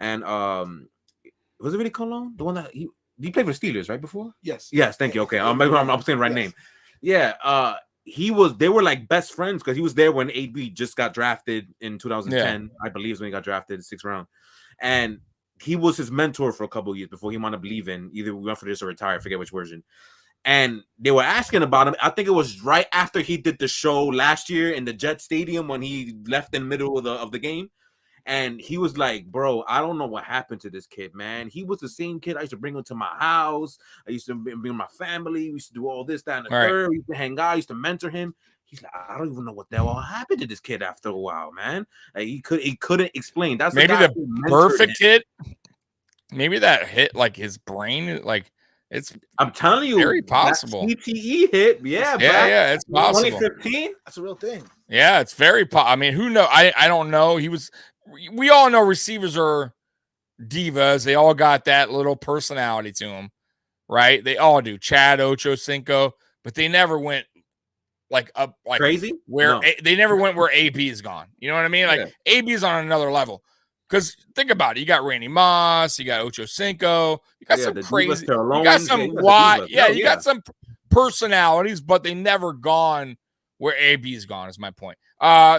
And was it Willie Colon? The one that he played for Steelers, right? Before? Yes. Yes, thank you. Okay. I'm saying the right name. Yeah. They were like best friends, because he was there when AB just got drafted in 2010. I believe is when he got drafted, 6th round. And he was his mentor for a couple of years before he wanted to believe in either we went for this or retire. I forget which version. And they were asking about him. I think it was right after he did the show last year in the Jet Stadium when he left in the middle of the game. And he was like, bro, I don't know what happened to this kid, man. He was the same kid. I used to bring him to my house. I used to bring my family. We used to do all this, that, and the third. We used to hang out. I used to mentor him. He's like, I don't even know what the hell happened to this kid after a while, man. Like, he couldn't explain. That's maybe the perfect hit. Maybe that hit like his brain, like it's. I'm telling you, very possible. CTE hit, yeah, it's possible. 2015, that's a real thing. Yeah, it's very. I mean, who knows? I don't know. We all know receivers are divas. They all got that little personality to them, right? They all do. Chad Ochocinco, but they never went like up like crazy where they never went where AB is gone. You know what I mean? Like AB is on another level. Because think about it, you got Randy Moss, you got Ocho Cinco, you got some crazy, you got some you got some personalities, but they never gone where AB's gone. Is my point.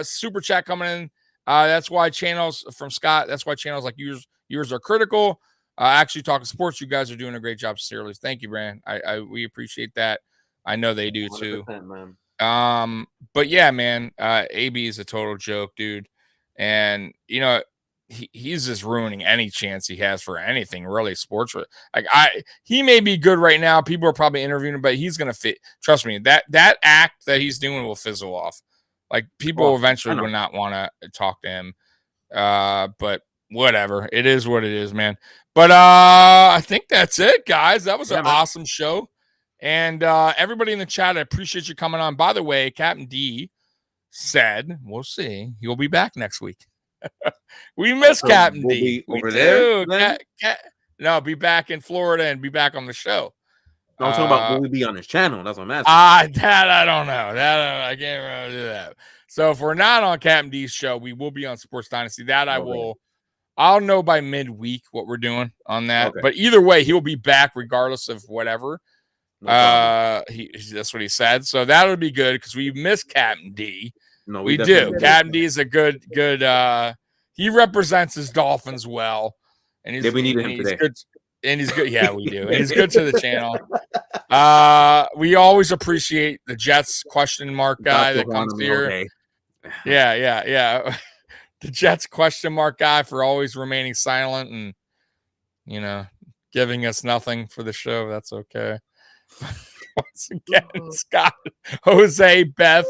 Super chat coming in. That's why channels from Scott. That's why channels like yours are critical. Actually, talking sports, you guys are doing a great job. Sincerely, thank you, Brand. We appreciate that. I know they do too. Man. But yeah, man, AB is a total joke, dude, and you know. He's just ruining any chance he has for anything really sports. Like he may be good right now. People are probably interviewing him, but he's gonna fit. Trust me, that act that he's doing will fizzle off. Like people eventually will not want to talk to him. But whatever, it is what it is, man. But I think that's it, guys. That was an awesome show, and everybody in the chat, I appreciate you coming on. By the way, Captain D said we'll see. He'll be back next week. We miss Captain D. Over there? No, be back in Florida and be back on the show. No, I'm talking about will we be on his channel? That's what I'm asking. That I don't know. I can't really do that. So if we're not on Captain D's show, we will be on Sports Dynasty. That I'll know by midweek what we're doing on that. Okay. But either way, he'll be back regardless of whatever. That's what he said. So that'll be good because we miss Captain D. No, we do. Captain D is a good. He represents his Dolphins well, and he's we needed him today. Good, and he's good. Yeah, we do. And he's good to the channel. We always appreciate the Jets question mark guy that comes here. Okay. Yeah. The Jets question mark guy for always remaining silent and giving us nothing for the show. That's okay. Once again, Scott, Jose, Beth,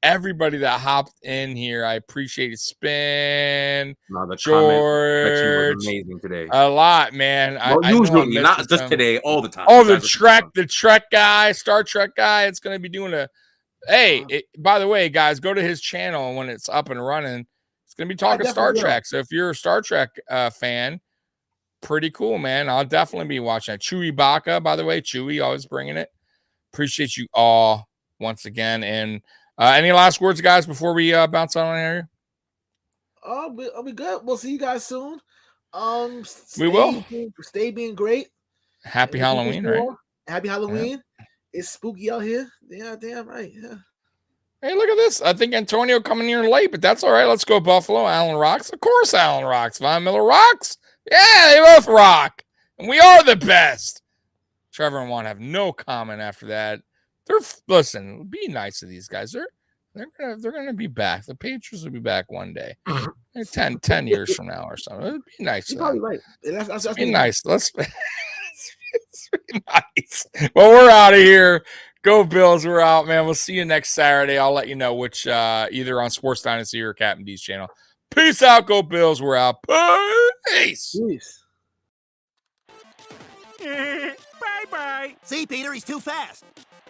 everybody that hopped in here, I appreciate it. Spin, George, was amazing today. A lot, man. Usually, not just today, all the time. Oh, the Trek guy, Star Trek guy. It's going to be doing by the way, guys, go to his channel, and when it's up and running, it's going to be talking Star Trek. So if you're a Star Trek fan. Pretty cool, man. I'll definitely be watching that. Chewy Baca, by the way. Chewy, always bringing it. Appreciate you all once again. And any last words, guys, before we bounce on here? I'll be good. We'll see you guys soon. We will. Stay being great. Happy Halloween, right? Happy Halloween. Yeah. It's spooky out here. Yeah, damn right. Yeah. Hey, look at this. I think Antonio coming here late, but that's all right. Let's go Buffalo. Allen rocks. Of course, Allen rocks. Von Miller rocks. Yeah, they both rock. And we are the best. Trevor and Juan have no comment after that. Listen, be nice to these guys. They're gonna be back. The Patriots will be back one day. 10 years from now or something. It'd be nice. You're probably right. That's be nice. Let's be nice. Well, we're out of here. Go Bills. We're out, man. We'll see you next Saturday. I'll let you know which either on Sports Dynasty or Captain D's channel. Peace out. Go Bills. We're out. Peace. Bye-bye. See, Peter, he's too fast.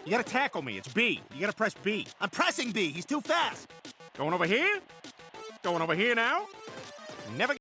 You gotta tackle me. It's B. You gotta press B. I'm pressing B. He's too fast. Going over here? Going over here now? Never